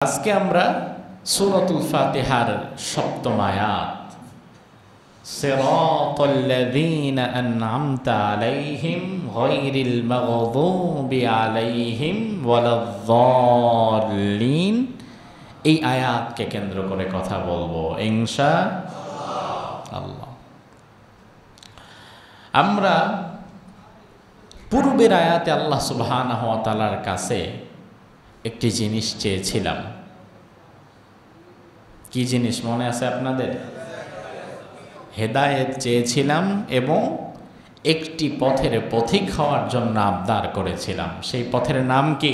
আজকে আমরা সূরাতুল ফাতিহার সপ্তম আয়াত সিরাতাল্লাযীনা আন'আমতা আলাইহিম গায়রিল মাগযুবি আলাইহিম ওয়ালাদ-দাল্লিন এই আয়াতকে কেন্দ্র করে কথা বলবো ইনশাআল্লাহ। আমরা পূর্বের আয়াতে আল্লাহ সুবহানাহু ওয়া তাআলার কাছে একটি জিনিস চেয়েছিলাম। কি জিনিস মনে আছে আপনাদের? হেদায়েত চেয়েছিলাম এবং একটি পথের পথিক হওয়ার জন্য আবদার করেছিলাম। সেই পথের নাম কি?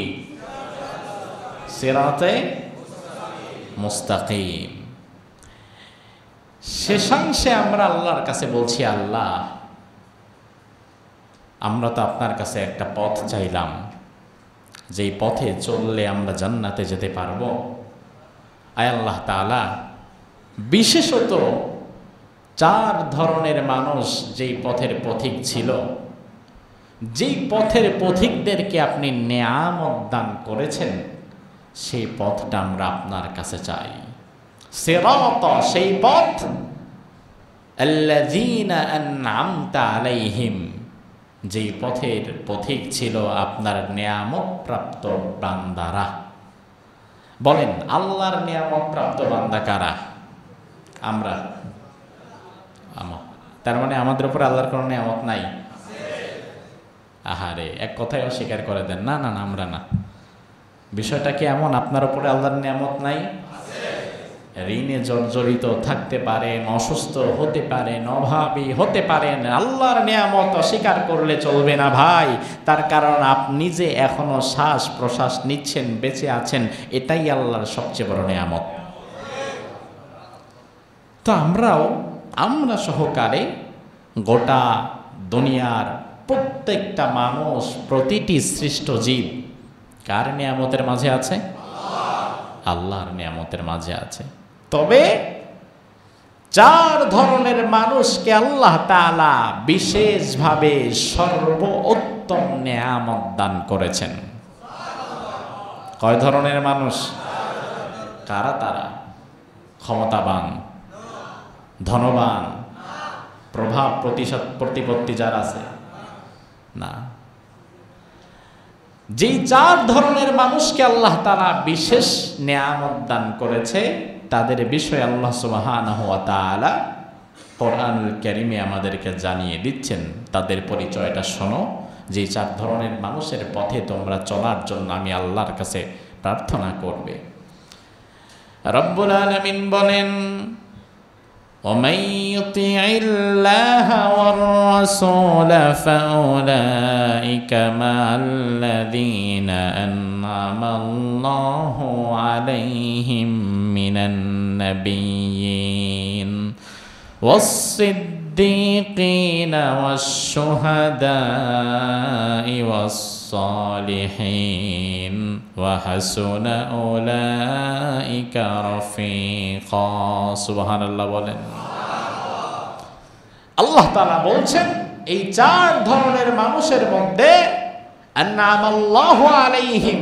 সিরাতে মুস্তাকিম। শেষাংশে আমরা আল্লাহর কাছে বলছি, আল্লাহ আমরা তো আপনার কাছে একটা পথ চাইলাম, যেই পথে চললে আমরা জান্নাতে যেতে পারবো। আয় আল্লাহ তাআলা, বিশেষত 4 ধরনের মানুষ যেই পথের পথিক ছিল, যেই পথের পথিকদেরকে আপনি নেয়ামত দান করেছেন, সেই পথটা আমরা আপনার কাছে চাই। সিরাত, সেই পথ, আল্লাযীনা আন'আমতা আলাইহিম, যেই পথের পথিক ছিল আপনার নেয়ামত প্রাপ্ত বান্দারা। বলেন, আল্লাহর নেয়ামত প্রাপ্ত বান্দা কারা? আমরা। তার মানে আমাদের উপর আল্লাহর কোনো নেয়ামত নাই? আহারে, এক কথায় অস্বীকার করে দেন। না না না, আমরা না। বিষয়টা কি এমন, আপনার উপরে আল্লাহর নেয়ামত নাই? ঋণে জর্জরিত থাকতে পারেন, অসুস্থ হতে পারেন, অভাবী হতে পারেন, আল্লাহর নেয়ামত অস্বীকার করলে চলবে না ভাই। তার কারণ আপনি যে এখনো শ্বাস প্রশ্বাস নিচ্ছেন, বেঁচে আছেন, এটাই আল্লাহর সবচেয়ে বড় নেয়ামত। তো আমরা সহকারে গোটা দুনিয়ার প্রত্যেকটা মানুষ, প্রতিটি সৃষ্ট জীব কার নেয়ামতের মাঝে আছে? আল্লাহর নেয়ামতের মাঝে আছে। তবে 4 ধরনের মানুষকে আল্লাহ তাআলা বিশেষভাবে সর্বোত্তম নেয়ামত দান করেছেন। কয় ধরনের মানুষ? কারা তারা? ক্ষমতাবান, ধনবান, প্রভাব প্রতিপত্তি যার আছে? না। যেই 4 ধরনের মানুষকে আল্লাহ তাআলা বিশেষ নেয়ামত দান করেছে, তাদের বিষয়ে আল্লাহ সুবহানাহু ওয়া তাআলা কোরআনুল কারীমে আমাদেরকে জানিয়ে দিচ্ছেন। তাদের পরিচয়টা শোনো। যেই 4 ধরনের মানুষের পথে তোমরা চলার জন্য আমি আল্লাহর কাছে প্রার্থনা করবে। রব্বুল আলামিন বলেন, ومن يطع الله والرسول فأولئك مع الذين أنعم الله عليهم من النبيين والصديقين والشهداء والصالحين وحسن أولئك رفيقا। সুবহান আল্লাহ বলেন। আল্লাহ তাআলা বলছেন, এই 4 ধরনের মানুষের মধ্যে আন'আমাল্লাহু আলাইহিম,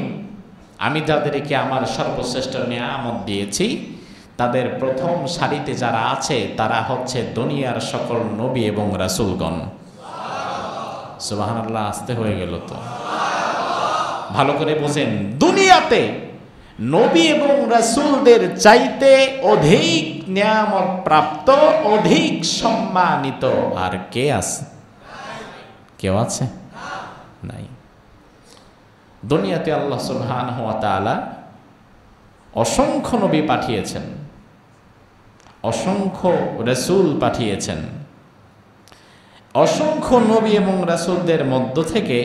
আমি যাদেরকে আমার সর্বশ্রেষ্ঠ নিয়ামত দিয়েছি, তাদের প্রথম সারিতে যারা আছে তারা হচ্ছে দুনিয়ার সকল নবী এবং রাসূলগণ। সুবহানাল্লাহ, আসতে হয়ে গেল তো। ভালো করে বোঝেন, দুনিয়াতে নবী এবং রাসূলদের চাইতে অধিক নিয়ামত প্রাপ্ত, অধিক সম্মানিত আর কে আছে? কেউ আছে? নাই। দুনিয়াতে আল্লাহ সুবহানাহু ওয়া তাআলা অসংখ্য নবী পাঠিয়েছেন, অসংখ্য রাসূল পাঠিয়েছেন। অসংখ্য নবী এবং রাসূলদের মধ্য থেকে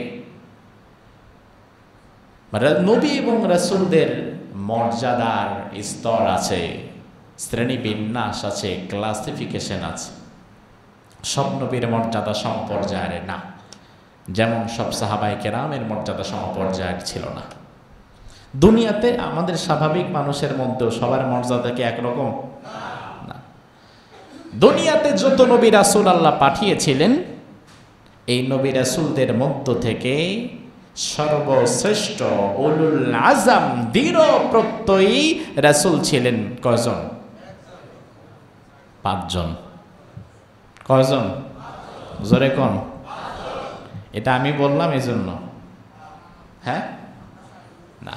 নবী এবং রাসূলদের মর্যাদার স্তর আছে, শ্রেণী বিন্যাস আছে, ক্লাসিফিকেশন আছে। সব নবীর মর্যাদা সমপর্যায়ের না, যেমন সব সাহাবায়ে কেরামের মর্যাদা সমপর্যায়ের ছিল না। দুনিয়াতে আমাদের স্বাভাবিক মানুষের মধ্যেও সবার মর্যাদা কি একরকম না। দুনিয়াতে যত নবী রাসূল আল্লাহ পাঠিয়েছিলেন, এই নবী রাসূলদের মধ্য থেকে সর্বশ্রেষ্ঠ উলুল আজম দৃঢ় প্রত্যয়ী রাসূল ছিলেন কয়জন? 5 জন। কয়জন? জোরে কোন? এটা আমি বললাম এই জন্য? হ্যাঁ না,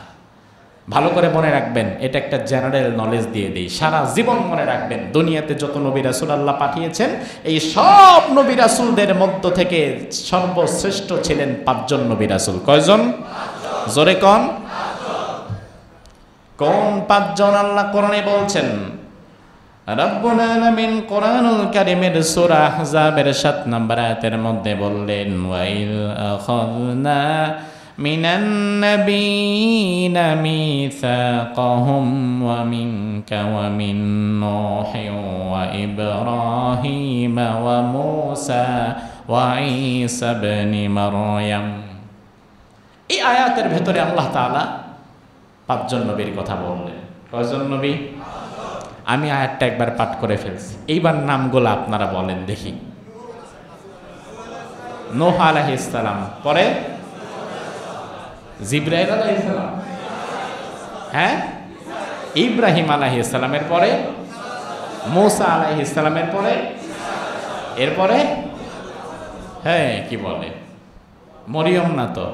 ভালো করে মনে রাখবেন, এটা একটা জেনারেল নলেজ দিয়ে দিই, সারা জীবন মনে রাখবেন। দুনিয়াতে যত নবী রাসূল আল্লাহ পাঠিয়েছেন, এই সব নবী রাসূলদের মধ্য থেকে সর্বশ্রেষ্ঠ ছিলেন 5 জন নবী রাসূল। কয়জন? জোরে কোন? কোন 5 জন আল্লাহ কোরআনে বলছেন? রব্বুল আলামিন কোরআনুল কারীমের সূরা আহজাবের 7 নম্বর আয়াতের মধ্যে বললেন, ওয়াইল আখাযনা মিনান নাবিয়িনা মিসাকাহুম ওয়া মিনকা ওয়া মিন নূহিন ওয়া ইব্রাহিম ওয়া মূসা ওয়া ঈসা ইবনে মারয়াম। এই আয়াতের ভেতরে আল্লাহ তাআলা 5 জন নবীর কথা বললেন। কয়জন নবী? আমি আয়াতটা একবার পাঠ করে ফেলছি, এইবার নামগুলো আপনারা বলেন দেখি। নূহ আলাইহিস সালাম, পরে জিবরাইল আলাইহিস সালাম, হ্যাঁ ইব্রাহিম আলাইহিস সালামের পরে মূসা আলাইহিস সালামের পরে, এরপরে হ্যাঁ কি বলে মরিয়ম না তো,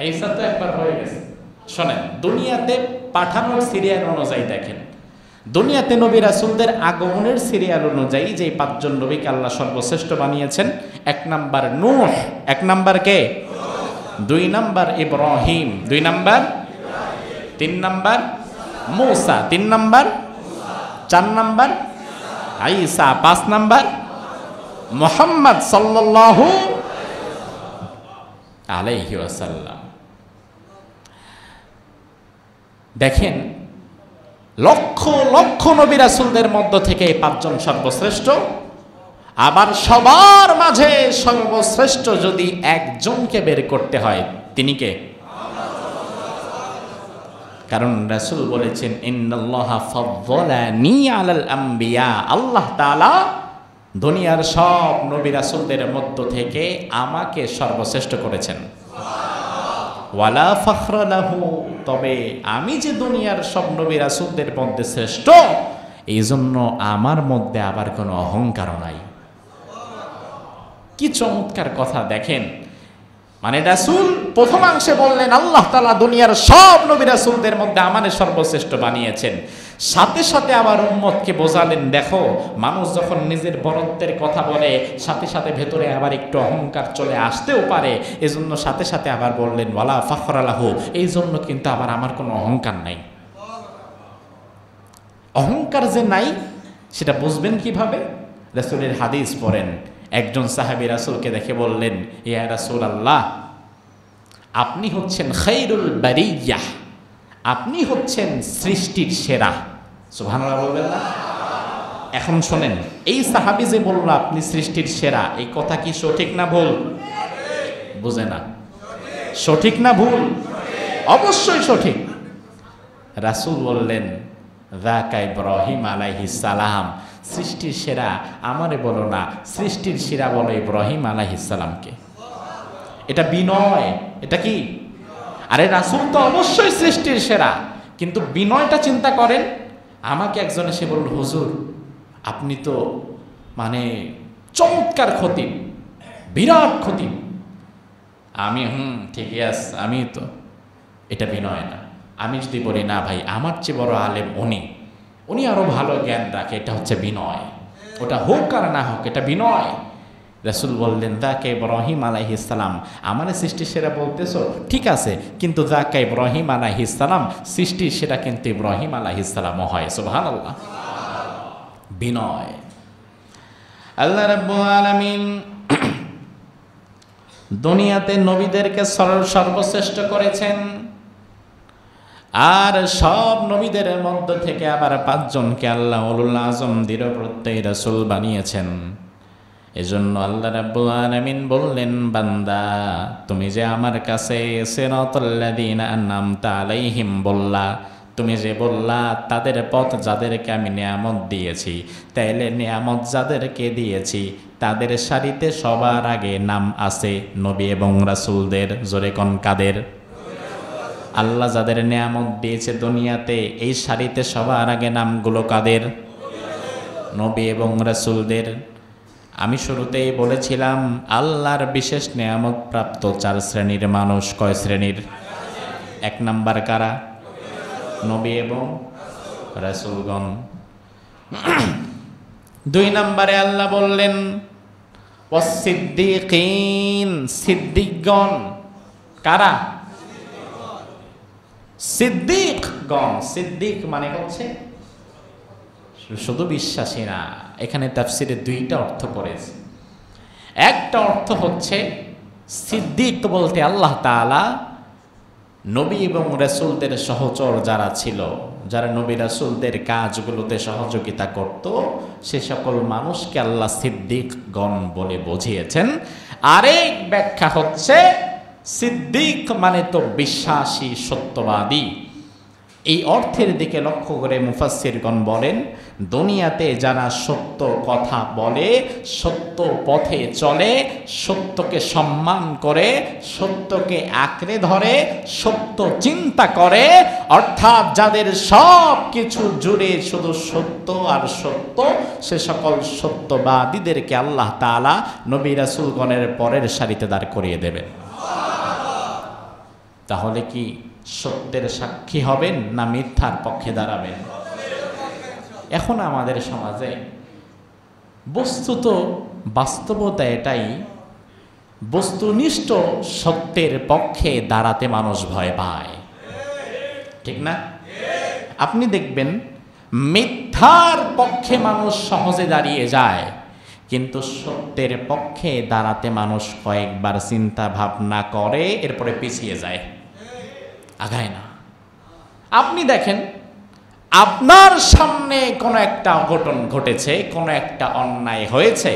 ঈসা তো একবার হয়ে গেছে। শোনেন, দুনিয়াতে পাঠানোর সিরিয়াল অনুযায়ী দেখেন, দুনিয়াতে নবী রাসূলদের আগমনের সিরিয়াল অনুযায়ী যে 5 জন নবীকে আল্লাহ সর্বশ্রেষ্ঠ বানিয়েছেন, 1 নাম্বার নূহ, 1 নাম্বার কে? 2 number Ibrahim, 2 number, 3 number Musa, 3 number, 4 number Isa, 5 number Muhammad সাল্লাল্লাহু আলাইহি ওয়াসাল্লাম। দেখেন, লক্ষ লক্ষ নবী রাসূলদের মধ্য থেকে 5 জন সর্বশ্রেষ্ঠ। আবার সবার মাঝে সর্বশ্রেষ্ঠ যদি একজনকে বের করতে হয়, তিনি কে? কারণ রাসূল বলেছেন, ইন্নাল্লাহা ফাদ্দালানি আলাল আম্বিয়া, আল্লাহ তাআলা দুনিয়ার সব নবী রাসূলদের মধ্য থেকে আমাকে সর্বশ্রেষ্ঠ করেছেন। ওয়ালা ফখরা লাহু, তবে আমি যে দুনিয়ার সব নবী রাসূলদের মধ্যে শ্রেষ্ঠ, এই জন্য আমার মধ্যে আবার কোনো অহংকার নাই। কি চমৎকার কথা দেখেন, মানে রাসূল প্রথমাংশে বললেন আল্লাহ তাআলা দুনিয়ার সব নবী রাসূলদের মধ্যে আমাদের সর্বশ্রেষ্ঠ বানিয়েছেন, সাথে সাথে আবার উম্মতকে বোঝালেন, দেখো মানুষ যখন নিজের বরত্বের কথা বলে, সাথে সাথে ভেতরে আবার একটু অহংকার চলে আসতেও পারে, এজন্য সাথে সাথে আবার বললেন ওয়ালা ফখরা লাহু, এই জন্য কিন্তু আবার আমার কোনো অহংকার নাই। অহংকার যে নাই সেটা বুঝবেন কিভাবে? রাসূলের হাদিস পড়েন, একজন সাহাবী রাসূলকে দেখে বললেন, ইয়া রাসূলুল্লাহ, আপনি হচ্ছেন খায়রুল বারিয়াহ, আপনি হচ্ছেন সৃষ্টির সেরা। সুবহানাল্লাহ বলবেন না? এখন শোনেন, এই সাহাবী যে বলল আপনি সৃষ্টির সেরা, এই কথা কি সঠিক না ভুল? বুঝে না, সঠিক না ভুল? অবশ্যই সঠিক। রাসূল বললেন, যাকা ইব্রাহিম আলাইহিস সালাম, সৃষ্টির সেরা আমারে বলো না, সৃষ্টির সেরা বলো ইব্রাহিম আলাইহিস সালামকে। এটা বিনয়। এটা কি? আরে রাসূল তো অবশ্যই সৃষ্টির সেরা, কিন্তু বিনয়টা চিন্তা করেন। আমাকে একজন এসে বলল, হুজুর আপনি তো মানে চমৎকার খতিব, বিরাট খতিব। আমি ঠিকই আছে, আমি তো, এটা বিনয় না। আমি যদি বলি না ভাই আমার চেয়ে বড় আলেম উনি আরো ভালো জ্ঞান রাখে, এটা হচ্ছে বিনয়। ওটা হোক আর না হোক, এটা বিনয়। রাসূল বললেন, যাকা ইব্রাহিম আলাইহিস সালাম, আমারে সৃষ্টির সেরা বলতেছো ঠিক আছে, কিন্তু যাকা ইব্রাহিম আলাইহিস সালাম, সৃষ্টির সেরা কিন্তু ইব্রাহিম আলাইহিস সালামও হয়। সুবহানাল্লাহ, বিনয়। আল্লাহ রাব্বুল আলামিন দুনিয়াতে নবীদেরকে সর্বশ্রেষ্ঠ করেছেন, আর সব নবীদের মধ্য থেকে আবার 5 জনকে আল্লাহ উলুল আজম দৃঢ় প্রত্যয়ী রাসূল বানিয়েছেন। এজন্য আল্লাহ রাব্বুল আলামিন বললেন, বান্দা তুমি যে আমার কাছে সিরাতাল্লাযীনা আনআমতা আলাইহিম বললা, তুমি যে বললা তাদের পথ যাদেরকে আমি নিয়ামত দিয়েছি, তাইলে নিয়ামত যাদেরকে দিয়েছি তাদের সারিতে সবার আগে নাম আছে নবী এবং রাসূলদের। জোরে কোন কাদের? আল্লাহ যাদের নিয়ামত দিয়েছে দুনিয়াতে, এই সারিতে সবার আগে নামগুলো কাদের? নবী এবং রাসূলদের। আমি শুরুতেই বলেছিলাম আল্লাহর বিশেষ নিয়ামত প্রাপ্ত 4 শ্রেণীর মানুষ। কয় শ্রেণীর? 1 নাম্বার কারা? নবী এবং রাসূলগণ। 2 নম্বরে আল্লাহ বললেন ওয়াসসিদ্দীকিন, সিদ্দিকগণ। কারা? সিদ্দিকগণ। সিদ্দিক মানে হচ্ছে শুধু বিশ্বাসী না। এখানে তাফসিরে 2টা অর্থ করেছে। একটা অর্থ হচ্ছে সিদ্দিক বলতে আল্লাহ তাআলা নবী এবং রাসূলদের সহচর যারা ছিল, যারা নবী রাসূলদের কাজগুলোতে সহযোগিতা করত, সে সকল মানুষকে আল্লাহ সিদ্দিকগণ বলে বুঝিয়েছেন। আরেক ব্যাখ্যা হচ্ছে সিদ্দিক মানে তো বিশ্বাসী, সত্যবাদী। এই অর্থের দিকে লক্ষ্য করে মুফাসসিরগণ বলেন দুনিয়াতে যারা সত্য কথা বলে, সত্য পথে চলে, সত্যকে সম্মান করে, সত্যকে আঁকড়ে ধরে, সত্য চিন্তা করে, অর্থাৎ যাদের সব কিছু জুড়ে শুধু সত্য আর সত্য, সে সকল সত্যবাদীদেরকে আল্লাহ তাআলা নবী রাসূলগণের পরের সারিতে দাঁড় করিয়ে দেবেন। তাহলে কি সত্যের সাক্ষী হবেন না মিথ্যার পক্ষে দাঁড়াবেন? এখন আমাদের সমাজে বস্তুত বাস্তবতা এটাই, বস্তুনিষ্ঠ সত্যের পক্ষে দাঁড়াতে মানুষ ভয় পায়, ঠিক না? আপনি দেখবেন মিথ্যার পক্ষে মানুষ সহজে দাঁড়িয়ে যায়, কিন্তু সত্যের পক্ষে দাঁড়াতে মানুষ কয়েকবার চিন্তা ভাবনা করে এরপরে পিছিয়ে যায়, আগায় না। আপনি দেখেন আপনার সামনে কোনো একটা অঘটন ঘটেছে, কোনো একটা অন্যায় হয়েছে,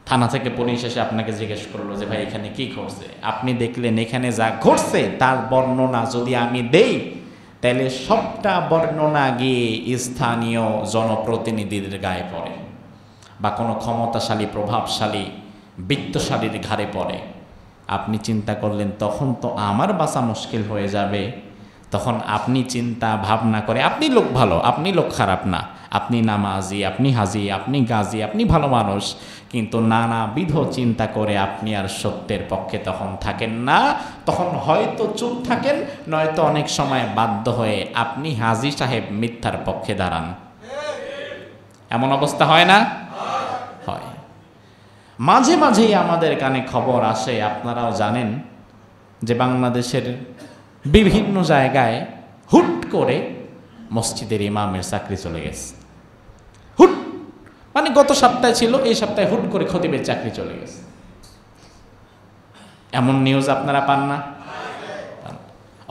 থানা থেকে পুলিশ এসে আপনাকে জিজ্ঞেস করলো যে ভাই এখানে কি ঘটছে, আপনি দেখলেন এখানে যা ঘটছে তার বর্ণনা যদি আমি দেই তাহলে সবটা বর্ণনা গিয়ে স্থানীয় জনপ্রতিনিধিদের গায়ে পড়ে বা কোনো ক্ষমতাশালী প্রভাবশালী বিত্তশালীর ঘাড়ে পড়ে। আপনি চিন্তা করলেন তখন তো আমার বাঁচা মুশকিল হয়ে যাবে। তখন আপনি চিন্তা ভাবনা করে, আপনি লোক ভালো, আপনি লোক খারাপ না, আপনি নামাজি, আপনি হাজি, আপনি গাজী, আপনি ভালো মানুষ, কিন্তু নানাবিধ চিন্তা করে আপনি আর সত্যের পক্ষে তখন থাকেন না। তখন হয়তো চুপ থাকেন, নয়তো অনেক সময় বাধ্য হয়ে আপনি হাজি সাহেব মিথ্যার পক্ষে দাঁড়ান। এমন অবস্থা হয় না? হয়। মাঝে মাঝেই আমাদের কানে খবর আসে, আপনারাও জানেন যে বাংলাদেশের বিভিন্ন জায়গায় হুট করে মসজিদের ইমামের চাকরি চলে গেছে। হুট মানে গত সপ্তাহে ছিল, এই সপ্তাহে হুট করে খতিবের চাকরি চলে গেছে। এমন নিউজ আপনারা পান না?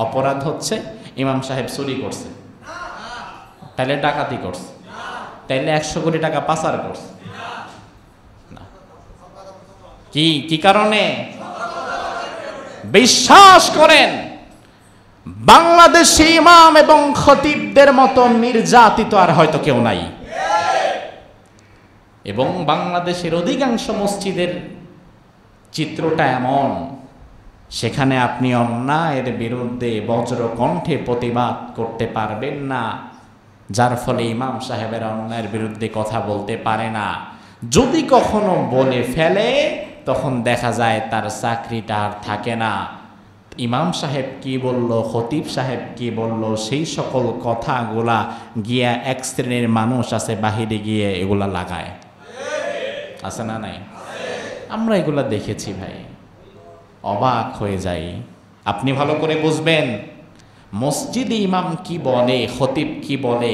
অপরাধ হচ্ছে ইমাম সাহেব চুরি করছে, তাইলে ডাকাতি করছে, তাইলে 100 কোটি টাকা পাচার করছে। কি কারণে? বিশ্বাস করেন বাংলাদেশি ইমাম এবং খতিবদের মতো নির্যাতিত আর হয়তো কেউ নাই। এবং বাংলাদেশের অধিকাংশ মসজিদের চিত্রটা এমন, সেখানে আপনি অন্যায়ের বিরুদ্ধে বজ্র কণ্ঠে প্রতিবাদ করতে পারবেন না, যার ফলে ইমাম সাহেবের অন্যায়ের বিরুদ্ধে কথা বলতে পারে না। যদি কখনো বলে ফেলে তখন দেখা যায় তার চাকরিটা আর থাকে না। ইমাম সাহেব কি বলল, খতিব সাহেব কি বলল, সেই সকল কথাগুলা গিয়া এক শ্রেণীর মানুষ আছে বাহিরে গিয়ে এগুলা লাগায়, আছে না নাই? আমরা এগুলা দেখেছি ভাই, অবাক হয়ে যাই। আপনি ভালো করে বুঝবেন মসজিদে ইমাম কি বলে, খতিব কি বলে,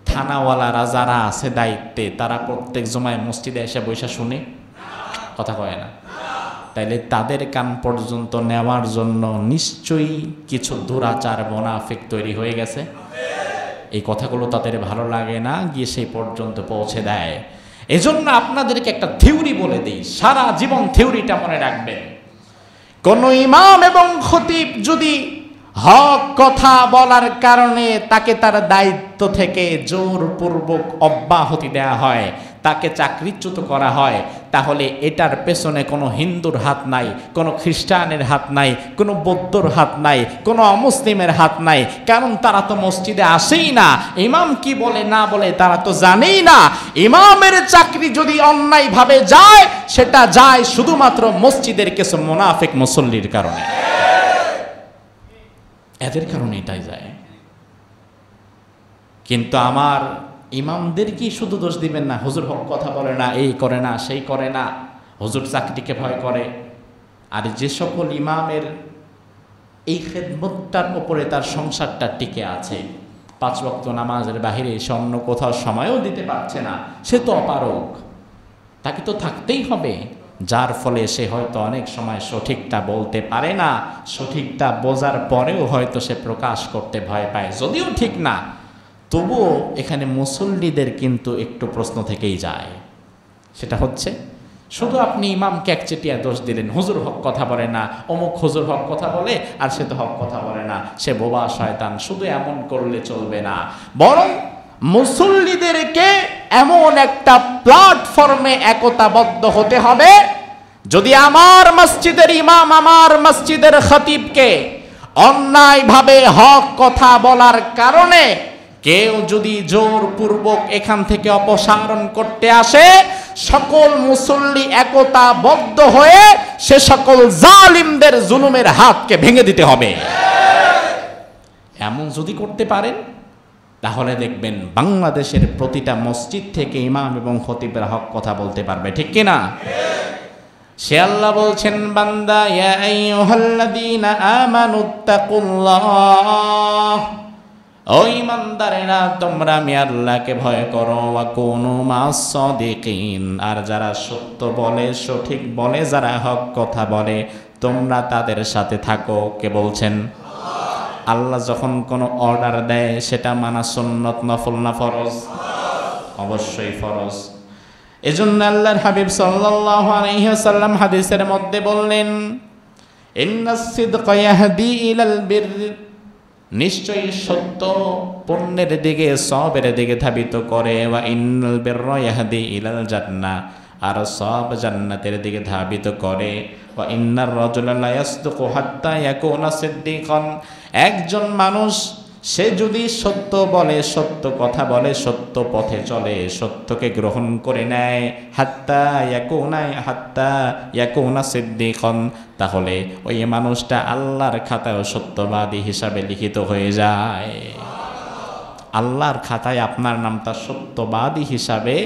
থানাওয়ালারা যারা আছে দায়িত্বে তারা প্রত্যেক জমায় মসজিদে এসে বৈশা শুনে? কথা কয় না। তাইলে তাদের কান পর্যন্ত নেওয়ার জন্য নিশ্চয়ই কিছু দুরাচার মোনাফিক তৈরি হয়ে গেছে। এই কথাগুলো তাদের ভালো লাগে না, গিয়ে সেই পর্যন্ত পৌঁছে দেয়। এজন্য আপনাদেরকে একটা থিওরি বলে দিই, সারা জীবন থিওরিটা মনে রাখবেন। কোন ইমাম এবং খতিব যদি হক কথা বলার কারণে তাকে তার দায়িত্ব থেকে জোরপূর্বক অব্যাহতি দেয়া হয়, তাকে চাকরিচ্যুত করা হয়, তাহলে এটার পেছনে কোনো হিন্দুর হাত নাই, কোনো খ্রিস্টানের হাত নাই, কোনো বৌদ্ধর হাত নাই, কোনো অমুসলিমের হাত নাই। কারণ তারা তো মসজিদে আসেই না, ইমাম কি বলে না বলে তারা তো জানেই না। ইমামের চাকরি যদি অন্যায়ভাবে যায়, সেটা যায় শুধুমাত্র মসজিদের কিছু মুনাফিক মুসল্লির কারণে, এদের কারণে এটাই যায়। কিন্তু আমার ইমামদের কি শুধু দোষ দিবেন না, হুজুর হক কথা বলে না, এই করে না, সেই করে না, হুজুর চাকরিকে ভয় করে। আর যে সকল ইমামের এই খেদমতটার উপরে তার সংসারটা টিকে আছে, 5 ওয়াক্ত নামাজের বাহিরে সে অন্য কোথাও সময়ও দিতে পারছে না, সে তো অপারগ, তাকে তো থাকতেই হবে। যার ফলে সে হয়তো অনেক সময় সঠিকটা বলতে পারে না, সঠিকটা বোঝার পরেও হয়তো সে প্রকাশ করতে ভয় পায়, যদিও ঠিক না। তবুও এখানে মুসল্লিদের কিন্তু একটু প্রশ্ন থেকেই যায়। সেটা হচ্ছে, শুধু আপনি ইমামকে একচেটিয়া দোষ দিলেন, হুজুর হক কথা বলে না, অমুক হুজুর হক কথা বলে আর সে তো হক কথা বলে না, সে বোবা শয়তান। শুধু এমন করলে চলবে না, বরং মুসল্লিদেরকে এমন একটা প্ল্যাটফর্মে একতাবদ্ধ হতে হবে, যদি আমার মসজিদের ইমাম, আমার মসজিদের খতিবকে অন্যায়ভাবে হক কথা বলার কারণে কেউ যদি জোরপূর্বক এখান থেকে অপসারণ করতে আসে, সকল মুসল্লি একতাবদ্ধ হয়ে সে সকল জালিমদের জুলুমের হাতকে ভেঙে দিতে হবে। এমন যদি করতে পারেন, তাহলে দেখবেন বাংলাদেশের প্রতিটা মসজিদ থেকে ইমাম এবং খতিবের হক কথা বলতে পারবে, ঠিক কিনা? সে আল্লাহ বলছেন, বান্দা ইয়া আইয়ুহাল্লাযীনা আমানুত্তাকুল্লাহ, ও ঈমানদারেরা তোমরা আমি আল্লাহকে ভয় করো, ওয়া কুনু মাস সাদিকিন, আর যারা সত্য বলে, সঠিক বলে, যারা হক কথা বলে, তোমরা তাদের সাথে থাকো। কে বলছেন? আল্লাহ যখন কোনো অর্ডার দেয় সেটা মানা সুন্নত, নফল না ফরজ? অবশ্যই ফরজ। এজন্য আল্লাহর হাবিব সাল্লাল্লাহু আলাইহি ওয়াসাল্লাম হাদিসের মধ্যে বললেন, ইন্নাস সিদকা ইয়াহদি ইলাল বির, নিশ্চয়ই সত্য পুণ্যের দিকে, সওয়াবের দিকে ধাবিত করে, ওয়া ইন্নাল বিররা ইয়াহদি ইলাল জান্নাহ, আর সব জান্নাতের দিকে ধাবিত করে। ওয়া ইন্নার রাজুলা লা ইয়াসদুকু হাত্তা ইয়াকুনা সিদ্দিকান, একজন মানুষ সে যদি সত্য বলে, সত্য কথা বলে, সত্য পথে চলে, সত্যকে গ্রহণ করে নেয়, হাত্তা ইয়াকুনা সিদ্দিকান, তাহলে ওই মানুষটা আল্লাহর খাতায় সত্যবাদী হিসাবে লিখিত হয়ে যায়। আল্লাহর খাতায় আপনার নামটা সত্যবাদী হিসাবে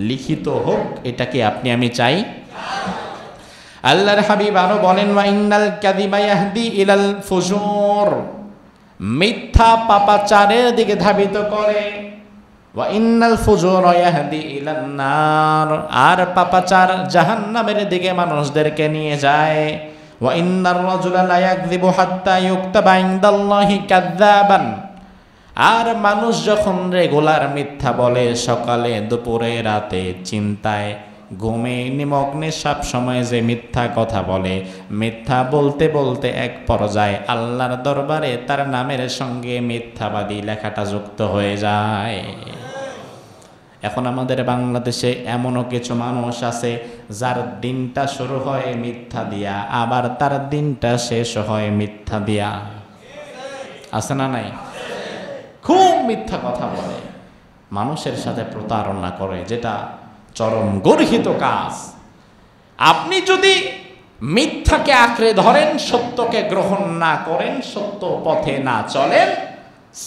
লিখিত হোক, এটা কি আপনি আমি চাই? আল্লাহর হাবিব আরো বলেন, ওয়া ইন্নাল কাযিবা ইয়াহদি ইলাল ফুজুর, মিথ্যা পাপাচারের দিকে ধাবিত করে, ওয়া ইন্নাল ফুজুরা ইয়াহদি ইলান নার, আর পাপাচার জাহান্নামের দিকে মানুষদেরকে নিয়ে যায়। ওয়া ইন্নার রাজুলা লা ইয়াকযিবু হাত্তা ইউকতাবা ইনদাল্লাহি কাযযাবান, আর মানুষ যখন রেগুলার মিথ্যা বলে, সকালে দুপুরে রাতে চিন্তায় ঘুমে নিমগ্নে সব সময় যে মিথ্যা কথা বলে, মিথ্যা বলতে বলতে এক পর্যায়ে আল্লাহর দরবারে তার নামের সঙ্গে মিথ্যাবাদী লেখাটা যুক্ত হয়ে যায়। এখন আমাদের বাংলাদেশে এমনও কিছু মানুষ আছে যার দিনটা শুরু হয় মিথ্যা দিয়া, আবার তার দিনটা শেষ হয় মিথ্যা দিয়া। আছে না নাই? খুব মিথ্যা কথা বলে, মানুষের সাথে প্রতারণা করে, যেটা চরম গর্হিত কাজ। আপনি যদি মিথ্যাকে আঁকড়ে ধরেন, সত্যকে গ্রহণ না করেন, সত্য পথে না চলেন,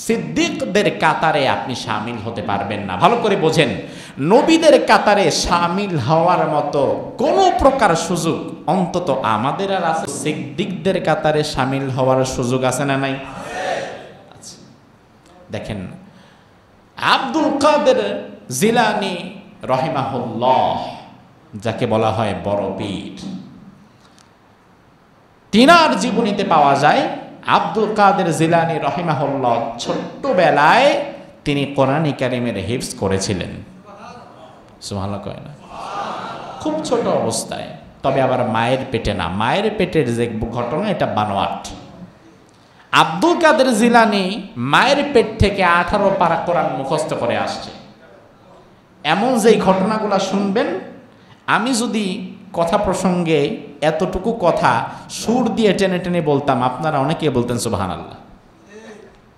সিদ্দিকদের কাতারে আপনি শামিল হতে পারবেন না। ভালো করে বোঝেন, নবীদের কাতারে শামিল হওয়ার মতো কোনো প্রকার সুযোগ অন্তত আমাদের আর আছে? সিদ্দিকদের কাতারে শামিল হওয়ার সুযোগ আছে না নাই? আচ্ছা, দেখেন আব্দুল কাদের জিলানী রহিমাহুল্লাহ, যাকে বলা হয় বড় পীর, তিনার জীবনীতে পাওয়া যায় আব্দুল কাদের জিলানী রহিমাহুল্লাহ ছোট্টবেলায় তিনি কোরআন কারীমের হিফজ করেছিলেন। সুবহানাল্লাহ কয় না? খুব ছোট অবস্থায়, তবে আবার মায়ের পেটে না, মায়ের পেটের যে ঘটনা এটা বানোয়াট। আব্দুল কাদের জিলানী মায়ের পেট থেকে 18 পারা কোরআন মুখস্থ করে আসছে। এমন যেই ঘটনাগুলো শুনবেন, আমি যদি কথা প্রসঙ্গে এতটুকু কথা সুর দিয়ে টেনে টেনে বলতাম, আপনারা অনেকে বলতেন সুবহানাল্লাহ।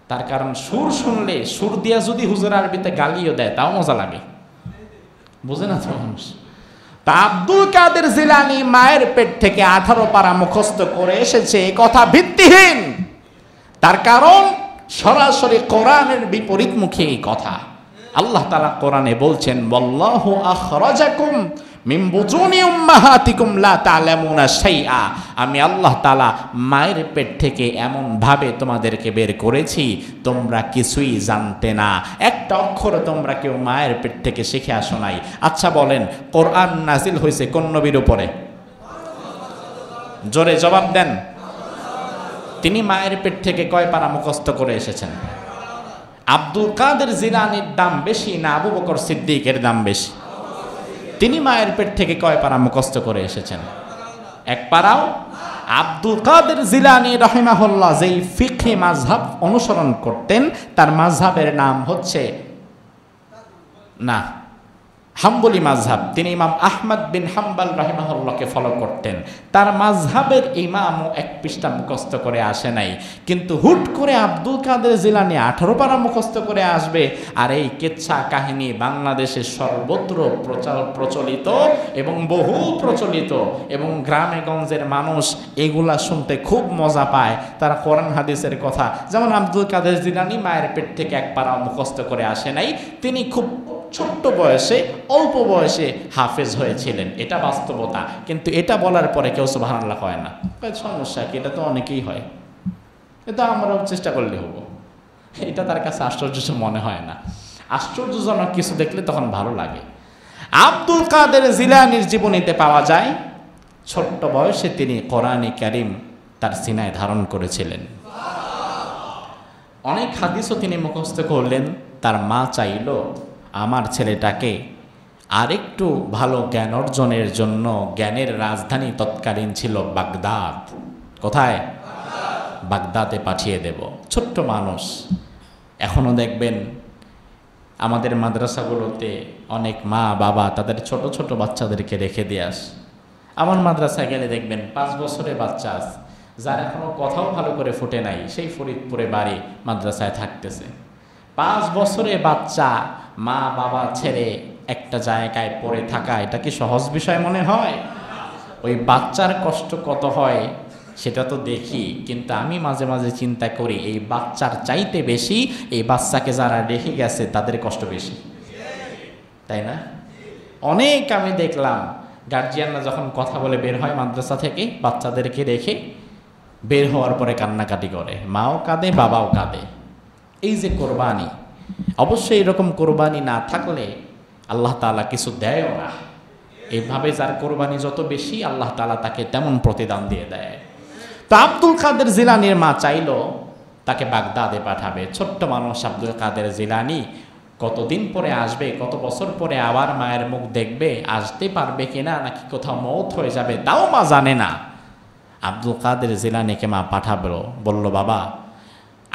তার কারণ সুর শুনলে, সুর দিয়া যদি হুজুর আরবিতে গালিও দেয় তাও মজা লাগে, বুঝে না তো মানুষ। তা আব্দুল কাদের জিলানী মায়ের পেট থেকে 18 পারা মুখস্থ করে এসেছে, এ কথা ভিত্তিহীন। তার কারণ সরাসরি কোরআনের বিপরীতমুখী এই কথা। আল্লাহ তাআলা কোরআনে বলছেন, ওয়াল্লাহু আখরাজাকুম মিন বুতুনি উম্মাহাতিকুম লা তা'লামুনা শাইআ। আমি আল্লাহ তাআলা মায়ের পেট থেকে এমন ভাবে তোমাদেরকে বের করেছি তোমরা কিছুই জানতে না, একটা অক্ষর তোমরা কেউ মায়ের পেট থেকে শিখে আসো নাই। আচ্ছা বলেন, কোরআন নাজিল হয়েছে কোন নবীর উপরে? জোরে জবাব দেন। তিনি মায়ের পেট থেকে কয় পারা মুখস্থ করে এসেছেন? আব্দুল কাদের জিলানীর দাম বেশি না আবু বকর সিদ্দিকের দাম বেশি? তিনি মায়ের পেট থেকে কয় পারা মুখস্থ করে এসেছেন? এক পারাও। আব্দুল কাদের জিলানী রাহিমাহুল্লাহ যেই ফিকহি মাযহাব অনুসরণ করতেন, তার মাযহাবের নাম হচ্ছে না হাম্বলি মাযহাব। তিনি ইমাম আহমদ বিন হাম্বল রাহিমাহুল্লাহকে ফলো করতেন। তার মাযহাবের ইমামও 1 পৃষ্ঠা মুখস্থ করে আসে নাই, কিন্তু হুট করে আব্দুল কাদের জিলানী 18 পারা মুখস্থ করে আসবে। আর এই কিচ্ছা কাহিনী বাংলাদেশে সর্বত্র প্রচলিত এবং বহু প্রচলিত, এবং গ্রামে গঞ্জের মানুষ এগুলা শুনতে খুব মজা পায়। তারা কোরআন হাদিসের কথা, যেমন আব্দুল কাদের জিলানী মায়ের পেট থেকে 1 পারা মুখস্থ করে আসে নাই, তিনি খুব ছোট্ট বয়সে, অল্প বয়সে হাফেজ হয়েছিলেন, এটা বাস্তবতা। কিন্তু এটা বলার পরে কেউ সুবহানাল্লাহ কয় না, সমস্যা কি, এটা তো অনেকেই হয়, এটা আমরাও চেষ্টা করলে হবো। এটা তার কাছে আশ্চর্য মনে হয় না। আশ্চর্যজনক কিছু দেখলে তখন ভালো লাগে। আব্দুল কাদের জিলানীর জীবনীতে পাওয়া যায়, ছোট্ট বয়সে তিনি কোরআনে কারীম তার সিনায় ধারণ করেছিলেন। অনেক হাদিসও তিনি মুখস্থ করলেন। তার মা চাইল আমার ছেলেটাকে আরেকটু ভালো জ্ঞান অর্জনের জন্য, জ্ঞানের রাজধানী তৎকালীন ছিল বাগদাদ। কোথায়? বাগদাদে পাঠিয়ে দেব। ছোট্ট মানুষ। এখনও দেখবেন আমাদের মাদ্রাসাগুলোতে অনেক মা বাবা তাদের ছোট ছোট বাচ্চাদেরকে রেখে দিয়ে আসে। আমার মাদ্রাসায় গেলে দেখবেন 5 বছরের বাচ্চা আছে, যার এখনও কথাও ভালো করে ফুটে নাই, সেই ফরিদপুরে বাড়ি, মাদ্রাসায় থাকতেছে। 5 বছরের বাচ্চা মা বাবা ছেড়ে একটা জায়গায় পড়ে থাকা, এটা কি সহজ বিষয় মনে হয়? ওই বাচ্চার কষ্ট কত হয় সেটা তো দেখি, কিন্তু আমি মাঝে মাঝে চিন্তা করি এই বাচ্চার চাইতে বেশি এই বাচ্চাকে যারা রেখে গেছে তাদের কষ্ট বেশি, তাই না? অনেক আমি দেখলাম গার্জিয়ানরা যখন কথা বলে বের হয় মাদ্রাসা থেকে, বাচ্চাদেরকে রেখে বের হওয়ার পরে কান্নাকাটি করে, মাও কাঁদে বাবাও কাঁদে। এই যে কোরবানি, অবশ্যই এরকম কোরবানি না থাকলে আল্লাহ তাআলা কিছু দেয়ও না। এইভাবে যার কোরবানি যত বেশি, আল্লাহ তাআলা তাকে তেমন প্রতিদান দিয়ে দেয়। তো আব্দুল কাদের জিলানীর মা চাইল তাকে বাগদাদে পাঠাবে। ছোট্ট মানুষ আব্দুল কাদের জিলানী কতদিন পরে আসবে, কত বছর পরে আবার মায়ের মুখ দেখবে, আসতে পারবে কিনা, নাকি কোথাও মওত হয়ে যাবে তাও মা জানে না। আব্দুল কাদের জিলানীকে মা পাঠাবো, বলল বাবা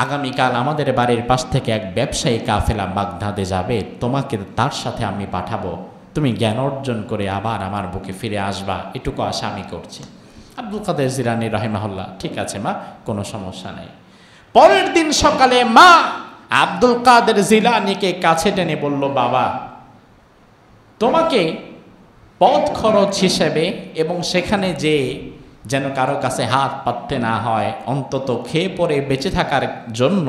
আগামীকাল আমাদের বাড়ির পাশ থেকে এক ব্যবসায়ী কাফেলা বাগদাদে যাবে, তোমাকে তার সাথে আমি পাঠাবো, তুমি জ্ঞান অর্জন করে আবার আমার বুকে ফিরে আসবা, এটুকু আশা আমি করছি। আব্দুল কাদের জিলানী রাহিমাহুল্লাহ, ঠিক আছে মা, কোনো সমস্যা নেই। পরের দিন সকালে মা আব্দুল কাদের জিলানীকে কাছে টেনে বলল, বাবা তোমাকে পথ খরচ হিসেবে এবং সেখানে যে যেন কারো কাছে হাত পাততে না হয়, অন্তত খেয়ে পরে বেঁচে থাকার জন্য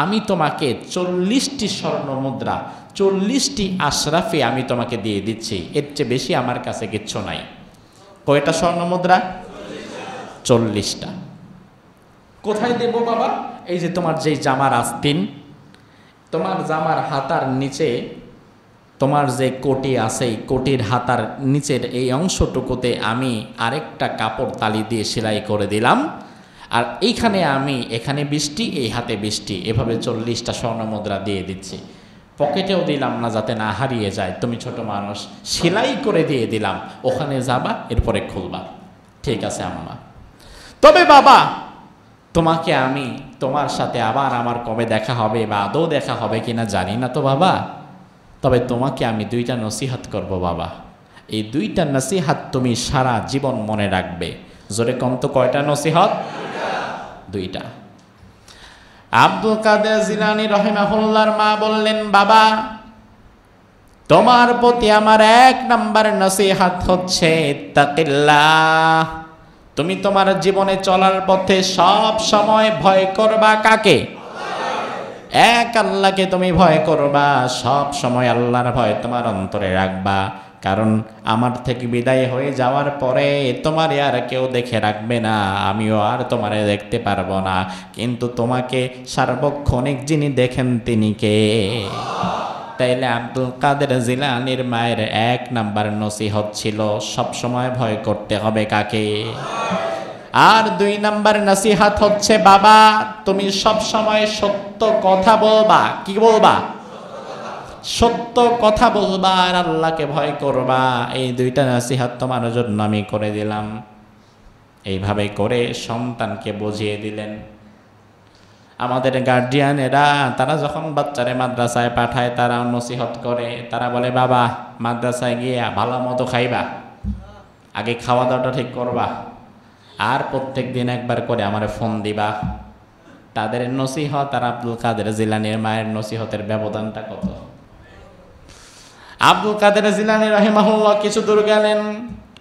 আমি তোমাকে 40টি স্বর্ণ মুদ্রা, 40টি আশরাফি আমি তোমাকে দিয়ে দিচ্ছি, এর চেয়ে বেশি আমার কাছে কিচ্ছু নাই। কয়টা স্বর্ণ মুদ্রা? 40টা। কোথায় দেব বাবা? এই যে তোমার যেই জামার আস্তিন, তোমার জামার হাতার নিচে তোমার যে কোটি আছে, এই কোটির হাতার নিচের এই অংশটুকুতে আমি আরেকটা কাপড় তালি দিয়ে সেলাই করে দিলাম, আর এইখানে আমি এখানে 20টি, এই হাতে 20টি, এভাবে 40টা স্বর্ণ মুদ্রা দিয়ে দিচ্ছি। পকেটেও দিলাম না যাতে না হারিয়ে যায়, তুমি ছোট মানুষ, সেলাই করে দিয়ে দিলাম, ওখানে যাবা এরপরে খুলবা। ঠিক আছে আম্মা। তবে বাবা তোমাকে আমি, তোমার সাথে আবার আমার কবে দেখা হবে বা আদৌ দেখা হবে কিনা জানি না তো বাবা, তবে তোমাকে আমি দুইটা নসিহত করব বাবা, এই দুইটা নসিহত তুমি সারা জীবন মনে রাখবে। জোরে কম তো কয়টা নসিহত? দুইটা। আব্দুল কাদের জিলানী রাহিমাহুল্লাহর মা বললেন, বাবা তোমার প্রতি আমার 1 নাম্বার নসিহত হচ্ছে তাকিল্লাহ। তুমি তোমার জীবনে চলার পথে সব সময় ভয় করবা কাকে? এক আল্লাহকে তুমি ভয় করবা, সব সময় আল্লাহর ভয় তোমার অন্তরে রাখবা। কারণ আমার থেকে বিদায় হয়ে যাওয়ার পরে তোমার আর কেউ দেখে রাখবে না, আমিও আর তোমারে দেখতে পারবো না, কিন্তু তোমাকে সার্বক্ষণিক যিনি দেখেন তিনি কে? তাইলে আব্দুল কাদের জিলানীর মায়ের 1 নাম্বার নসিহত ছিল সব সময় ভয় করতে হবে কাকে? আর 2 নাম্বার নসিহত হচ্ছে, বাবা তুমি সব সময় সত্য কথা বলবা। কি বলবা? সত্য কথা বলবা আর আল্লাহকে ভয় করবা। এই 2টা নসিহত তোমার জন্য আমি করে দিলাম। এইভাবে করে সন্তানকে বুঝিয়ে দিলেন। আমাদের গার্ডিয়ানেরা তারা যখন বাচ্চারে মাদ্রাসায় পাঠায় তারা নসিহত করে, তারা বলে বাবা মাদ্রাসায় গিয়ে ভালো মতো খাইবা, আগে খাওয়া দাওয়াটা ঠিক করবা, আর প্রত্যেক দিন একবার করে আমারে ফোন দিবা। তাদের নসিহত আর আব্দুল কাদের জিলানীর মায়ের নসিহতের ব্যবধানটা কত! আব্দুল কাদের জিলানী রাহিমাহুল্লাহ কিছু দূর গেলেন,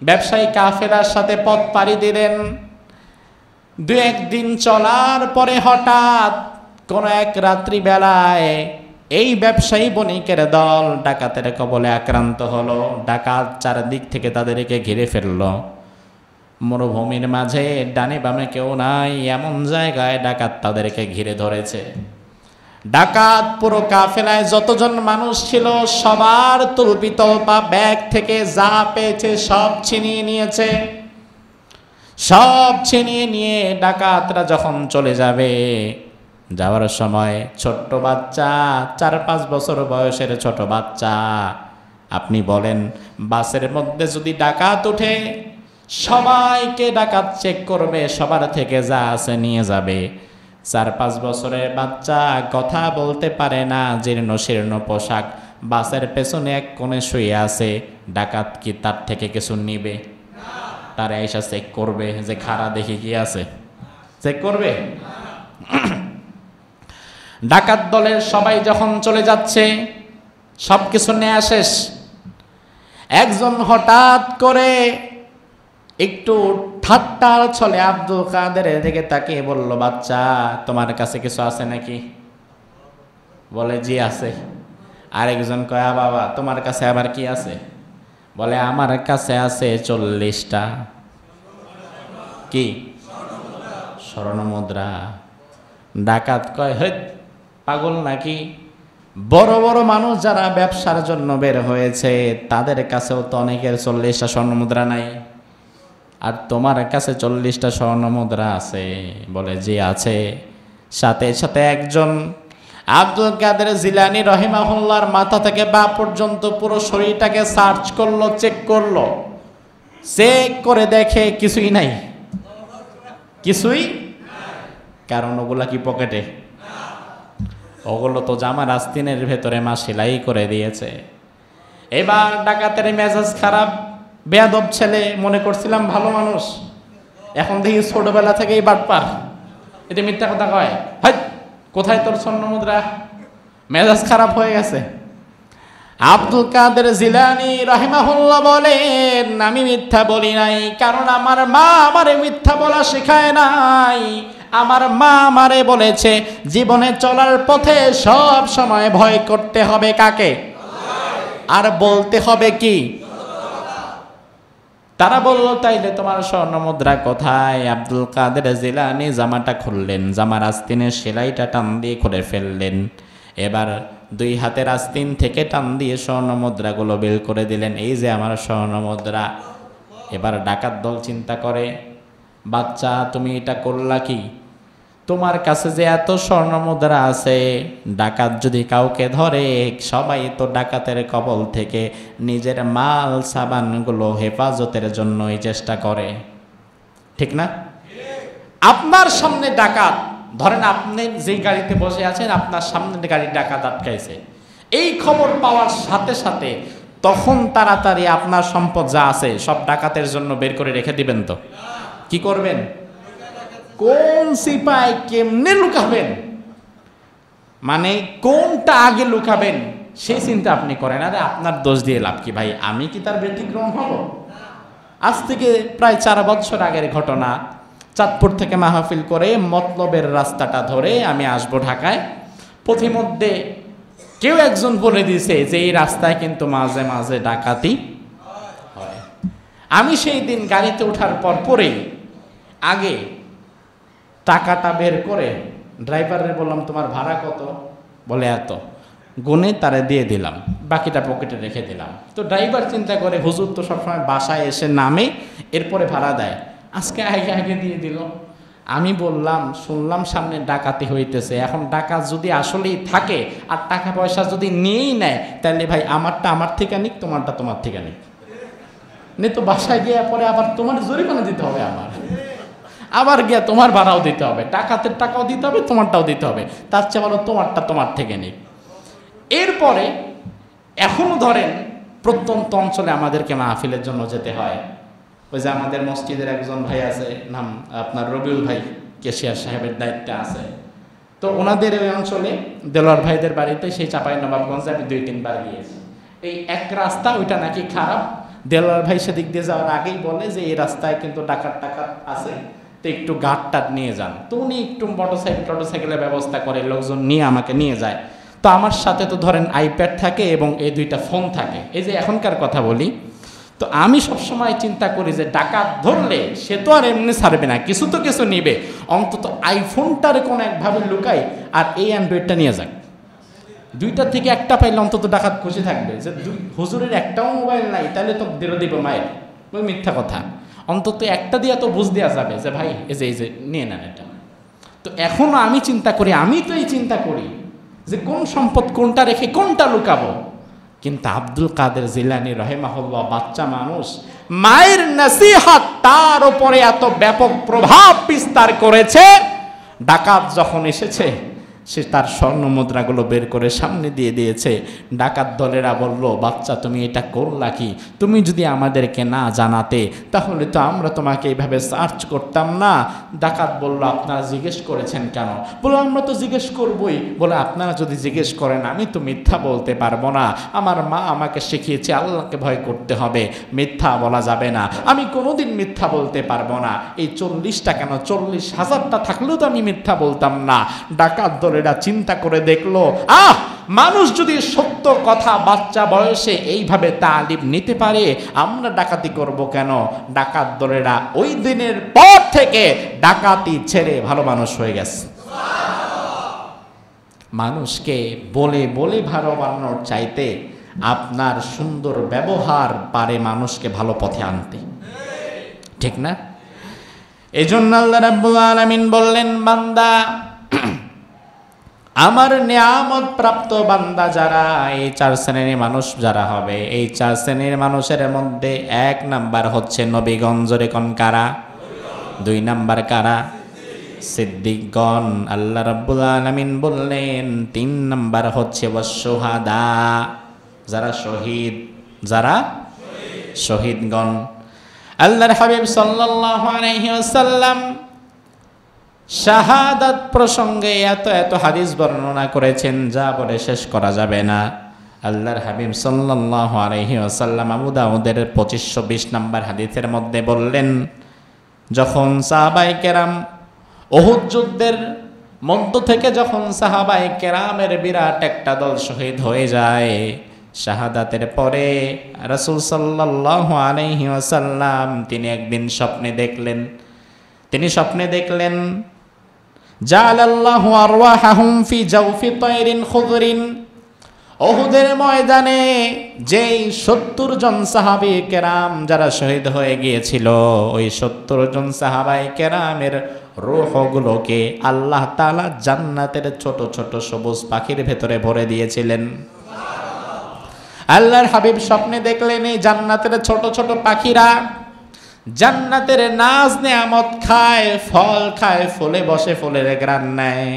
ব্যবসায়ী কাফেলার সাথে পথ পাড়ি দিলেন। 2-1 দিন চলার পরে হঠাৎ কোন এক রাত্রি বেলায় এই ব্যবসায়ী বণিকের দল ডাকাতের কবলে আক্রান্ত হলো। ডাকাত চারদিক থেকে তাদেরকে ঘিরে ফেললো। মরুভূমির মাঝে ডানে বামে কেউ নাই, এমন জায়গায় ডাকাত তাদেরকে ঘিরে ধরেছে। ডাকাত পুরো কাফেলায় যতজন মানুষ ছিল সবার তলপি তলপা ব্যাগ থেকে যা পেয়েছে সব ছিনিয়ে নিয়েছে। সব ছিনিয়ে নিয়ে ডাকাতরা যখন চলে যাবে, যাওয়ার সময় ছোট্ট বাচ্চা, 4-5 বছর বয়সের ছোট বাচ্চা, আপনি বলেন বাসের মধ্যে যদি ডাকাত উঠে সবাইকে ডাকাত চেক করবে, সবার থেকে যা আছে নিয়ে যাবে। 4-5 বছরের বাচ্চা কথা বলতে পারে না, জীর্ণ শীর্ণ পোশাক, বাসের পেছনে এক কোণে শুয়ে আছে। ডাকাত কি তার থেকে কিছু নিবে? তারা এসে চেক করবে যে খাড়া দেখি কি আছে, চেক করবে? ডাকাত দলের সবাই যখন চলে যাচ্ছে, সব কিছু নেওয়া শেষ, একজন হঠাৎ করে একটু ঠাট্টার ছলে আব্দুল কাদেরের দিকে তাকিয়ে বলল, বাচ্চা তোমার কাছে কিছু আছে নাকি? বলে জি আছে। আরেকজন কয়, বাবা তোমার কাছে আবার কি আছে? বলে আমার কাছে আছে 40টা কি স্বর্ণ মুদ্রা। ডাকাত কয়, হে পাগল নাকি? বড় বড় মানুষ যারা ব্যবসার জন্য বের হয়েছে তাদের কাছেও তো অনেকের 40টা স্বর্ণ মুদ্রা নাই, আর তোমার কাছে 40টা স্বর্ণ মুদ্রা আছে? বলে জি আছে। সাথে সাথে একজন আব্দুল কাদের জিলানী রাহিমাহুল্লাহর মাথা থেকে পা পর্যন্ত পুরো শরীরটাকে সার্চ করলো, চেক করলো। চেক করে দেখে কিছুই নাই, কিছুই। কারণ ওগুলা কি পকেটে? ওগুলো তো জামার আস্তিনের ভেতরে মা সেলাই করে দিয়েছে। এবার ডাকাতের মেজাজ খারাপ, বেয়াদব ছেলে, মনে করছিলাম ভালো মানুষ, এখন দেখি ছোটবেলা থেকেই বাটপার, এটা মিথ্যা কথা কয়। হাই কোথায় তোর স্বর্ণ মুদ্রা? মেজাজ খারাপ হয়ে গেছে। আব্দুল কাদের জিলানী রাহিমাহুল্লাহ বলেন, আমি মিথ্যা বলি নাই, কারণ আমার মা আমারে মিথ্যা বলা শেখায় নাই। আমার মা আমারে বলেছে জীবনে চলার পথে সব সময় ভয় করতে হবে কাকে? আর বলতে হবে কি? তারা বলল, তাইলে তোমার স্বর্ণ মুদ্রা কোথায়? আব্দুল কাদের জিলানী জামাটা খুললেন, জামার আস্তিনের সেলাইটা টান দিয়ে খুলে ফেললেন। এবার 2 হাতের আস্তিন থেকে টান দিয়ে স্বর্ণ মুদ্রাগুলো বের করে দিলেন, এই যে আমার স্বর্ণ মুদ্রা। এবার ডাকাত দল চিন্তা করে, বাচ্চা তুমি এটা করলা কি? তোমার কাছে যে এত স্বর্ণ মুদ্রা আছে, ডাকাত যদি কাউকে ধরে সবাই তো ডাকাতের কবল থেকে নিজের মাল সাবানগুলো হেফাজতের জন্যই চেষ্টা করে, ঠিক না? আপনার সামনে ডাকাত, ধরেন আপনি যে গাড়িতে বসে আছেন, আপনার সামনে গাড়ি ডাকাত আটকাইছে, এই খবর পাওয়ার সাথে সাথে তখন তাড়াতাড়ি আপনার সম্পদ যা আছে সব ডাকাতের জন্য বের করে রেখে দিবেন। তো কি করবেন? কোন সিপাই কেমনে লুকাবেন, মানে কোনটা আগে লুকাবেন সেই চিন্তা আপনি করেন। আরে আপনার দোষ দিয়ে লাভ কি ভাই, আমি কি তার ব্যতিক্রম হব? আজ থেকে প্রায় 4 বছর আগের ঘটনা। চাঁদপুর থেকে মাহফিল করে মতলবের রাস্তাটা ধরে আমি আসবো ঢাকায়। পথিমধ্যে কেউ একজন বলে দিয়েছে যে এই রাস্তায় কিন্তু মাঝে মাঝে ডাকাতি হয়। আমি সেই দিন গাড়িতে ওঠার পর পরেই আগে টাকাটা বের করে ড্রাইভারের বললাম, তোমার ভাড়া কত? বলে এত। গুনে তারে দিয়ে দিলাম, বাকিটা পকেটে রেখে দিলাম। তো ড্রাইভার চিন্তা করে হুজুর তো সবসময় বাসায় এসে নামে এরপরে ভাড়া দেয়, আজকে আগে আগে দিয়ে দিল। আমি বললাম, শুনলাম সামনে ডাকাতি হইতেছে, এখন ডাকাত যদি আসলেই থাকে আর টাকা পয়সা যদি নিয়েই নেয়, তাহলে ভাই আমারটা আমার থেকে নিক, তোমারটা তোমার থেকে নিক। নে তো বাসায় গিয়ে পরে আবার তোমার জরিমানা দিতে হবে, আমার আবার গিয়া তোমার ভাড়াও দিতে হবে, ডাকাতের টাকাও দিতে হবে, তোমারটাও দিতে হবে। তার চেয়ে বলো তোমারটা তোমার থেকে নিক। এরপরে এখনো ধরেন প্রত্যন্ত অঞ্চলে আমাদেরকে মাহফিলের জন্য যেতে হয়। ওই যে আমাদের মসজিদের একজন ভাই আছে, নাম আপনার রবিউল ভাই, কেশিয়ার সাহেবের দায়িত্বে আছে। তো ওনাদের ওই অঞ্চলে দেলোয়ার ভাইদের বাড়িতে সেই চাঁপাইনবাবগঞ্জে আমি 2-3 বার গিয়েছি। এই এক রাস্তা ওইটা নাকি খারাপ, দেলোয়ার ভাই সেদিক দিয়ে যাওয়ার আগেই বলে যে এই রাস্তায় কিন্তু ডাকাত আছে, তো একটু গাঁট নিয়ে যান। তো উনি একটু মোটরসাইকেলের ব্যবস্থা করে, লোকজন নিয়ে আমাকে নিয়ে যায়। তো আমার সাথে তো ধরেন আইপ্যাড থাকে এবং এই 2টা ফোন থাকে, এই যে এখনকার কথা বলি। তো আমি সবসময় চিন্তা করি যে ডাকাত ধরলে সে তো আর এমনি ছাড়বে না, কিছু তো কিছু নিবে, অন্তত আইফোনটারে কোনো একভাবে লুকাই আর এই অ্যান্ড্রয়েডটা নিয়ে যাক। 2টা থেকে একটা পাইলে অন্তত ডাকাত খুশি থাকবে যে হুজুরের একটাও মোবাইল নাই, তাহলে তো দেরো দিব মায়ের, ওই মিথ্যা কথা। অন্তত একটা দিয়ে তো বুঝ দেওয়া যাবে যে ভাই এই যে নিয়ে নেন এটা। তো এখনো আমি চিন্তা করি, আমি তো এই চিন্তা করি যে কোন সম্পদ কোনটা রেখে কোনটা লুকাবো। কিন্তু আব্দুল কাদের জিলানী রাহিমাহুল্লাহ বাচ্চা মানুষ, মায়ের নসিহত তার উপরে এত ব্যাপক প্রভাব বিস্তার করেছে, ডাকাত যখন এসেছে সে তার স্বর্ণ মুদ্রাগুলো বের করে সামনে দিয়ে দিয়েছে। ডাকাত দলেরা বলল, বাচ্চা তুমি এটা করলা কি? তুমি যদি আমাদেরকে না জানাতে তাহলে তো আমরা তোমাকে এইভাবে সার্চ করতাম না। ডাকাত বলল, আপনারা জিজ্ঞেস করেছেন কেন? বলো, আমরা তো জিজ্ঞেস করবই। বলে, আপনারা যদি জিজ্ঞেস করেন আমি তো মিথ্যা বলতে পারবো না। আমার মা আমাকে শিখিয়েছে আল্লাহকে ভয় করতে হবে, মিথ্যা বলা যাবে না। আমি কোনোদিন মিথ্যা বলতে পারবো না। এই 40টা কেন 40,000টা থাকলেও তো আমি মিথ্যা বলতাম না। ডাকাত এরা চিন্তা করে দেখলো, মানুষ যদি সত্য কথা বাচ্চা বয়সে এইভাবে তালিম নিতে পারে, আমরা ডাকাতি করব কেন? ডাকাত দলেরা ওই দিনের পর থেকে ডাকাতি ছেড়ে ভালো মানুষ হয়ে গেছে। মানুষকে বলে বলে ভালো বানানোর চাইতে আপনার সুন্দর ব্যবহার পারে মানুষকে ভালো পথে আনতে, ঠিক না? এজন্য আল্লাহ রাব্বুল আলামিন বললেন, বান্দা, আমার নিয়ামত প্রাপ্ত বান্দা যারা, এই 4 শ্রেণীর মানুষ যারা হবে, এই 4 শ্রেণীর মানুষের মধ্যে 1 নাম্বার হচ্ছে নবীগণ। জোরে কোন কারা? 2 নাম্বার কারা? সিদ্দিকগণ। আল্লাহ রাব্বুল আলামিন বললেন 3 নাম্বার হচ্ছে ওয়াসশুহাদা, যারা শহীদ, যারা শহীদগণ। আল্লাহর হাবিব সাল্লাল্লাহু আলাইহি ওয়াসাল্লাম শাহাদাত প্রসঙ্গে এত এত হাদিস বর্ণনা করেছেন, যা বলে শেষ করা যাবে না। আল্লাহর হাবিব সাল্লাল্লাহু আলাইহি ওয়াসাল্লাম আবু দাউদের 2520 নম্বর হাদিসের মধ্যে বললেন, যখন সাহাবায়ে কেরাম উহুদ যুদ্ধের মধ্য থেকে যখন সাহাবায়ে কেরামের বিরাট একটা দল শহীদ হয়ে যায়, শাহাদাতের পরে রাসূল সাল্লাল্লাহু আলাইহি ওয়াসাল্লাম তিনি একদিন স্বপ্নে দেখলেন, জাআলাল্লাহু আরওয়াহাহুম ফি জাওফি তায়রিন খুদরিন। উহুদের ময়দানে যেই 70 জন সাহাবী কেরাম যারা শহীদ হয়ে গিয়েছিল, ওই 70 জন সাহাবায়ে কেরামের রূহগুলোকে আল্লাহ তাআলা জান্নাতের ছোট ছোট সবুজ পাখির ভেতরে ভরে দিয়েছিলেন। আল্লাহর হাবিব স্বপ্নে দেখলেন এই জান্নাতের ছোট ছোট পাখিরা জান্নাতের নাজ নেয়ামত খায়, ফল খায়, ফুলে বসে ফুলের ঘ্রাণ নেয়।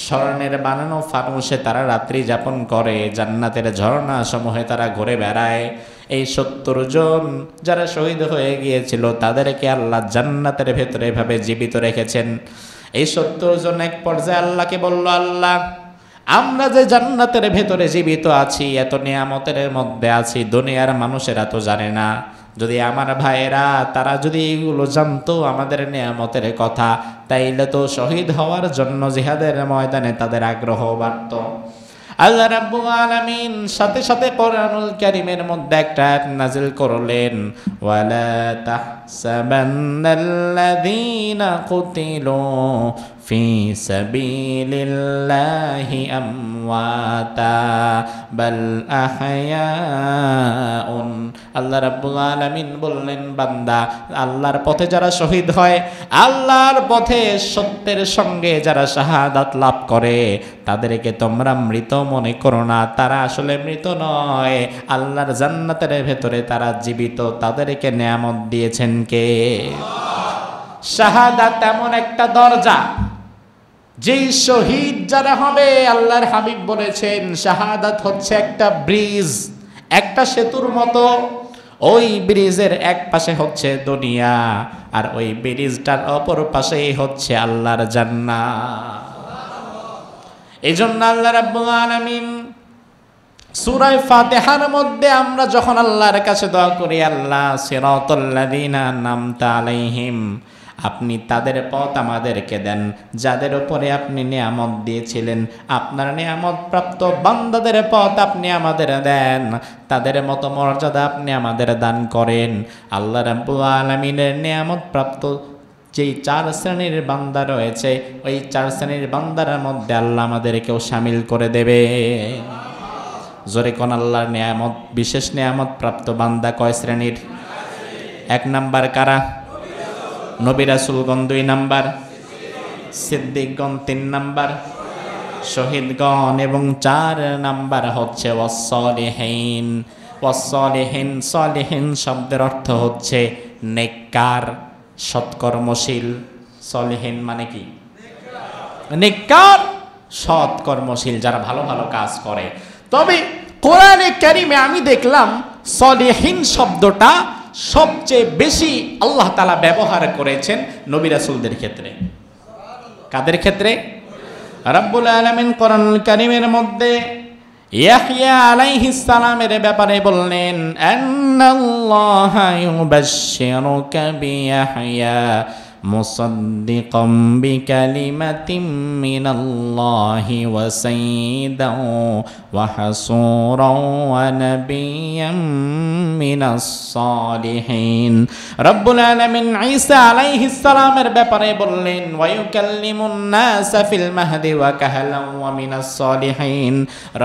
স্বর্ণের বানানো ফানুসে তারা রাত্রি যাপন করে, জান্নাতের ঝর্ণা সমূহে তারা ঘুরে বেড়ায়। এই ৭০ জন যারা শহীদ হয়ে গিয়েছিল তাদেরকে আল্লাহ জান্নাতের ভেতরে এভাবে জীবিত রেখেছেন। এই ৭০ জন এক পর্যায়ে আল্লাহকে বলল, আল্লাহ আমরা যে জান্নাতের ভেতরে জীবিত আছি, এত নিয়ামতের মধ্যে আছি, দুনিয়ার মানুষেরা তো জানে না। যদি আমার ভাইয়েরা তারা যদি এইগুলো জানতো আমাদের নিয়ামতের কথা, তাইলে তো শহীদ হওয়ার জন্য জিহাদের ময়দানে তাদের আগ্রহ বাড়ত। আল্লাহ রাব্বুল আলামিন সাথে সাথে কোরআনুল কারীমের মধ্যে একটা আয়াত নাযিল করলেন, ওয়ালা তাহসাবান্নাল্লাযীনা কুতিলু ফি সাবিলিল্লাহি আমওয়াতা বাল আহয়াউন। আল্লাহ রাব্বুল আলামিন বললেন, বান্দা আল্লাহর পথে যারা শহীদ হয়, আল্লাহর পথে সত্যের সঙ্গে যারা শাহাদাত লাভ করে, তাদেরকে তোমরা মৃত মনে করো না, তারা আসলে মৃত নয়, আল্লাহর জান্নাতের ভেতরে তারা জীবিত। তাদেরকে নিয়ামত দিয়েছেন কে? শাহাদাত এমন একটা দরজা, যেই শহীদ যারা হবে, আল্লাহর হাবিব বলেছেন শাহাদাত হচ্ছে একটা ব্রিজ, একটা সেতুর মতো। ওই ব্রিজের এক পাশে হচ্ছে দুনিয়া, আর ওই ব্রিজটার অপর পাশেই হচ্ছে আল্লাহর জান্নাত। এই জন্য আল্লাহ রাব্বুল আলামিন সূরা ফাতিহার মধ্যে আমরা যখন আল্লাহর কাছে দোয়া করি, আল্লাহ সিরাতাল্লাযীনা আন'আমতা আলাইহিম, আপনি তাদের পথ আমাদেরকে দেন যাদের উপরে আপনি নিয়ামত দিয়েছিলেন, আপনার নিয়ামত প্রাপ্ত বান্দাদের পথ আপনি আমাদের দেন, তাদের মতো মর্যাদা আপনি আমাদের দান করেন। আল্লাহ রাব্বুল আলামিনের নিয়ামত প্রাপ্ত যেই 4 শ্রেণীর বান্দা রয়েছে, ওই 4 শ্রেণীর বান্দার মধ্যে আল্লাহ আমাদেরকেও শামিল করে দেবে। জোরে কোন আল্লাহর নিয়ামত, বিশেষ নিয়ামত প্রাপ্ত বান্দা কয় শ্রেণীর? 1 নাম্বার কারা? নবী রাসূলগণ। 2 নাম্বার সিদ্দিকগণ। 3 নাম্বার শহীদগণ। এবং 4 নাম্বার হচ্ছে ওয়াস-সালিহিন। ওয়াস-সালিহিন, সালিহিন শব্দের অর্থ হচ্ছে নেককার, সৎকর্মশীল। সালিহিন মানে কি? নেককার, সৎকর্মশীল, যারা ভালো ভালো কাজ করে। তবে কোরআনে কারিমে আমি দেখলাম সালিহিন শব্দটা সবচেয়ে বেশি আল্লাহ তাআলা ব্যবহার করেছেন নবী রাসূলদের ক্ষেত্রে। কাদের ক্ষেত্রে? রাব্বুল আলামিন কোরআনুল কারীমের মধ্যে ইয়াহইয়া আলাইহিস সালামের ব্যাপারে বললেন, আন্নাল্লাহা ইউবাশশিরুকা বিয়াহইয়া মুসাদ্দিকাম বিকালিমাতিম মিনাল্লাহি ওয়া সাইয়্যিদান ওয়া হাসূরান ওয়া নাবিয়্যাম মিনাস সালিহিন। রব্বুল আলামিন ঈসা আলাইহিস সালামের ব্যাপারে বললেন, ওয়া ইউকাল্লিমুন নাসা ফিল মাহদি ওয়া কাহলান ওয়া মিনাস সালিহিন।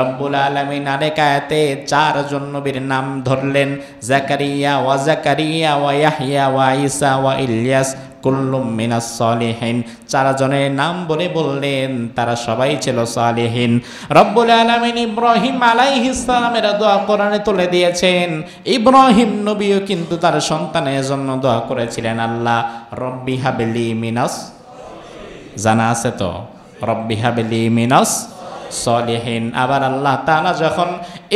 রব্বুল আলামিন আরেক আয়াতে 4 জন নবীর নাম ধরলেন, জাকারিয়া ওয়া ইয়াহইয়া ওয়া ঈসা ওয়া ইলিয়াস কুল্লুম মিনাস সালিহিন। 4 জনের নাম বলে বললেন তারা সবাই ছিল সালিহিন। রব্বুল আলামিন ইব্রাহিম আলাইহিস সালামের দোয়া কোরআনে তুলে দিয়েছেন। ইব্রাহিম নবীও কিন্তু তার সন্তানের জন্য দোয়া করেছিলেন, আল্লাহ রব্বি হাবলি মিনাস, জানা আছে তো, রব্বি হাবলি মিনাস সালিহিন। আবার আল্লাহ তাআলা যখন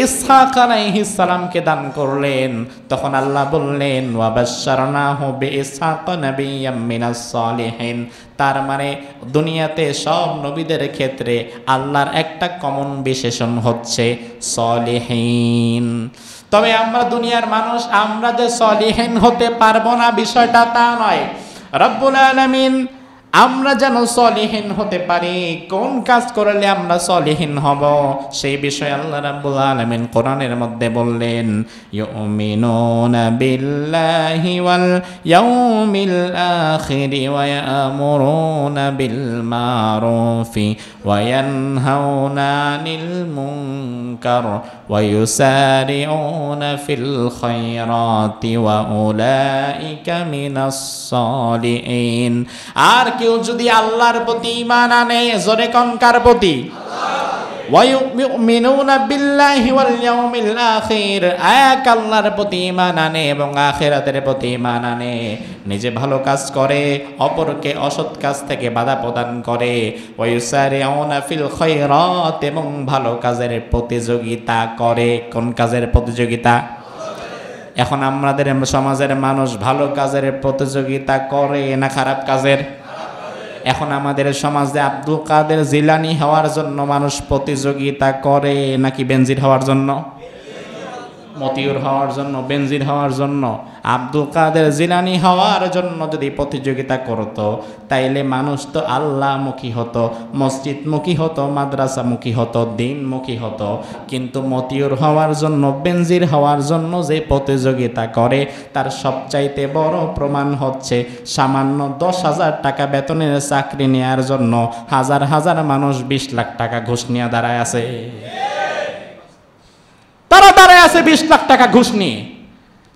ইসহাক আলাইহিস সালামকে দান করলেন, তখন আল্লাহ বললেন, ওয়া বাশশারনাহু বিইসহাক নাবিয়্যাম মিনাস সালিহিন। তার মানে দুনিয়াতে সব নবীদের ক্ষেত্রে আল্লাহর একটা কমন বিশেষণ হচ্ছে সালিহিন। তবে আমরা দুনিয়ার মানুষ, আমরা যে সালিহিন হতে পারবো না বিষয়টা তা নয়। রব্বুল আলামিন আমরা যেন সালিহিন হতে পারি, কোন কাজ করলে আমরা সালিহিন হব, সেই বিষয়ে আল্লাহ রাব্বুল আলামিন কোরআনের মধ্যে বললেন, ইউমিনুনা বিল্লাহি ওয়াল ইয়াউমিল আখিরি ওয়া ইয়ামুরুনা বিল মারুফি ওয়া ইয়ানহাউনা আনিল মুনকার ওয়া ইউসারিউনা ফিল খায়রাতি ওয়া উলাইকা মিনাস সালিহিন। আর কেউ যদি আল্লাহর প্রতি ঈমান আনে, জোরে কোন কার প্রতি? ওয়া ইউমিনুনা বিল্লাহি ওয়াল ইয়াউমিল আখির, এক আল্লাহর প্রতি ঈমান আনে এবং আখিরাতের প্রতি ঈমান আনে, নিজে ভালো কাজ করে, অপরকে অসৎ কাজ থেকে বাধা প্রদান করে, ওয়া ইউসারিউনা ফিল খায়রাত, এবং ভালো কাজের প্রতিযোগিতা করে। কোন কাজের প্রতিযোগিতা? এখন আমাদের সমাজের মানুষ ভালো কাজের প্রতিযোগিতা করে না খারাপ কাজের? এখন আমাদের সমাজে আব্দুল কাদের জিলানী হওয়ার জন্য মানুষ প্রতিযোগিতা করে নাকি বেনজির হওয়ার জন্য, মতিউর হওয়ার জন্য, বেনজির হওয়ার জন্য? আব্দুল কাদের জিলানী হওয়ার জন্য যদি প্রতিযোগিতা করতো তাইলে মানুষ তো আল্লাহমুখী হতো, মসজিদমুখী হতো, মাদ্রাসামুখী হতো, দিনমুখী হতো। কিন্তু মতিউর হওয়ার জন্য, বেনজির হওয়ার জন্য যে প্রতিযোগিতা করে তার সবচাইতে বড় প্রমাণ হচ্ছে সামান্য 10,000 টাকা বেতনের চাকরি নেওয়ার জন্য হাজার হাজার মানুষ 20 লাখ টাকা ঘুষ নিয়ে দাঁড়ায় আছে। তারা দাঁড়ায় আছে 20 লাখ টাকা ঘুষ নিয়ে,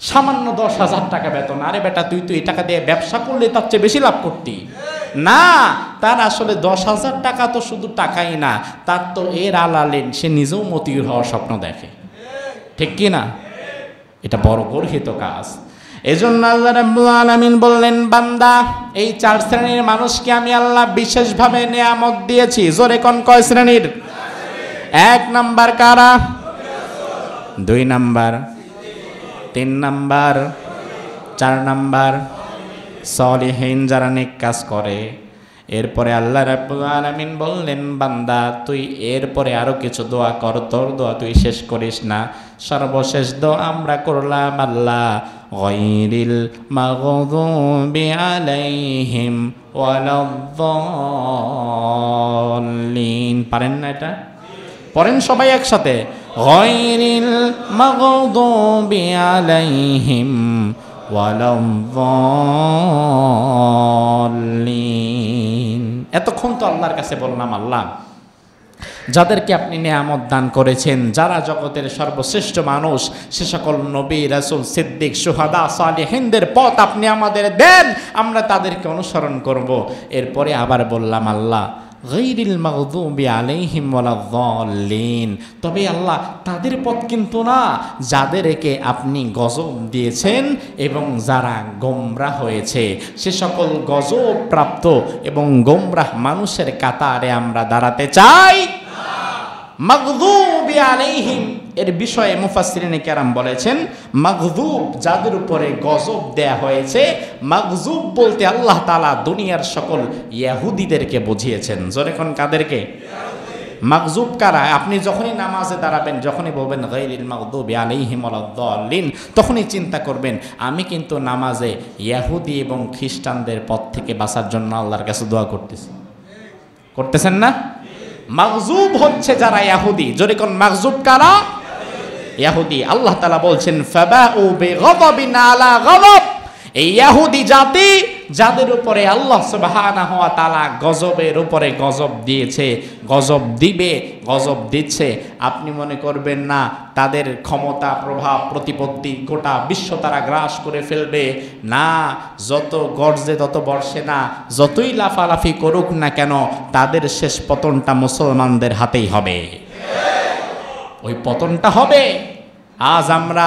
সামান্য 10,000 টাকা বেতন। আরে বেটা, তুই এই টাকা দিয়ে ব্যবসা করলে তার চেয়ে বেশি লাভ করতি না? তার আসলে 10,000 টাকা তো শুধু টাকাই না, তার তো এর আলালেন সে নিজেও মতিউর হওয়ার স্বপ্ন দেখে, ঠিক কি না? এটা বড় গর্হিত কাজ। এজন্য আল্লাহ রাব্বুল আলামিন বললেন, বান্দা, এই 4 শ্রেণীর মানুষকে আমি আল্লাহ বিশেষভাবে নিয়ামত দিয়েছি। জোরে কোন কয় শ্রেণীর? 1 নাম্বার কারা? 2 নাম্বার, 3 নাম্বার, 4 নাম্বার সলিহিন, যারা নেক কাজ করে। এরপরে আল্লাহ রাব্বুল আলামিন বললেন, বান্দা তুই এরপরে আরো কিছু দোয়া কর, তোর দোয়া তুই শেষ করিস না। সর্বশেষ দোয়া আমরা করলাম, আল্লাহ গায়রিল মাগদুবি আলাইহিম ওয়ালাদ-দাল্লিন। পারেন না এটা? পড়েন সবাই একসাথে, গায়রিল মাগদুবি আলাইহিম ওয়ালাদ-দাল্লিন। এতক্ষণ তো আল্লাহর কাছে বললাম, আল্লাহ যাদেরকে আপনি নিয়ামত দান করেছেন, যারা জগতের সর্বশ্রেষ্ঠ মানুষ, সে সকল নবী, রাসূল, সিদ্দিক, শুহাদা, সালেহিনদের পথ আপনি আমাদের দেন, আমরা তাদেরকে অনুসরণ করব। এরপরে আবার বললাম, আল্লাহ গায়রিল মাগদুবি আলাইহিম ওয়ালাদ-দাল্লিন। তবে আল্লাহ তাদের পথ কিন্তু না যাদেরকে আপনি গজব দিয়েছেন এবং যারা গোমরাহ হয়েছে, সে সকল গজব প্রাপ্ত এবং গোমরাহ মানুষের কাতারে আমরা দাঁড়াতে চাই। মাগদুবি আলাইহিম এর বিষয়ে মুফাসসিরিনে কেরাম বলেছেন, মাগদুব যাদের উপরে গজব দেয়া হয়েছে, মাগজুব বলতে আল্লাহ তাআলা দুনিয়ার সকল ইহুদিদেরকে বুঝিয়েছেন। জোরে কোন কাদেরকে? মাগজুব কারা? আপনি যখনই নামাজে দাঁড়াবেন, যখনই বলবেন গায়রিল মাগদুবি আলাইহিম ওয়ালাদ-দাল্লিন, তখনই চিন্তা করবেন আমি কিন্তু নামাজে ইহুদি এবং খ্রিস্টানদের পথ থেকে বাঁচার জন্য আল্লাহর কাছে দোয়া করতেছি। করতেছেন না? মাগজুব হচ্ছে যারা ইহুদি। জোরে কোন মাগজুব কারা? ইহুদি। আল্লাহ তাআলা বলছেন, ফাবাউ বিগাদাবিন আলা গাদাব। এই ইহুদি জাতি যাদের উপরে আল্লাহ সুবহানাহু ওয়া তাআলা গজবের উপরে গজব দিয়েছে, গজব দিবে, গজব দিচ্ছে, আপনি মনে করবেন না তাদের ক্ষমতা, প্রভাব, প্রতিপত্তি গোটা বিশ্ব তারা গ্রাস করে ফেলবে। না, যত গর্জে তত বর্ষে না, যতই লাফালাফি করুক না কেন, তাদের শেষ পতনটা মুসলমানদের হাতেই হবে। ওই পতনটা হবে। আজ আমরা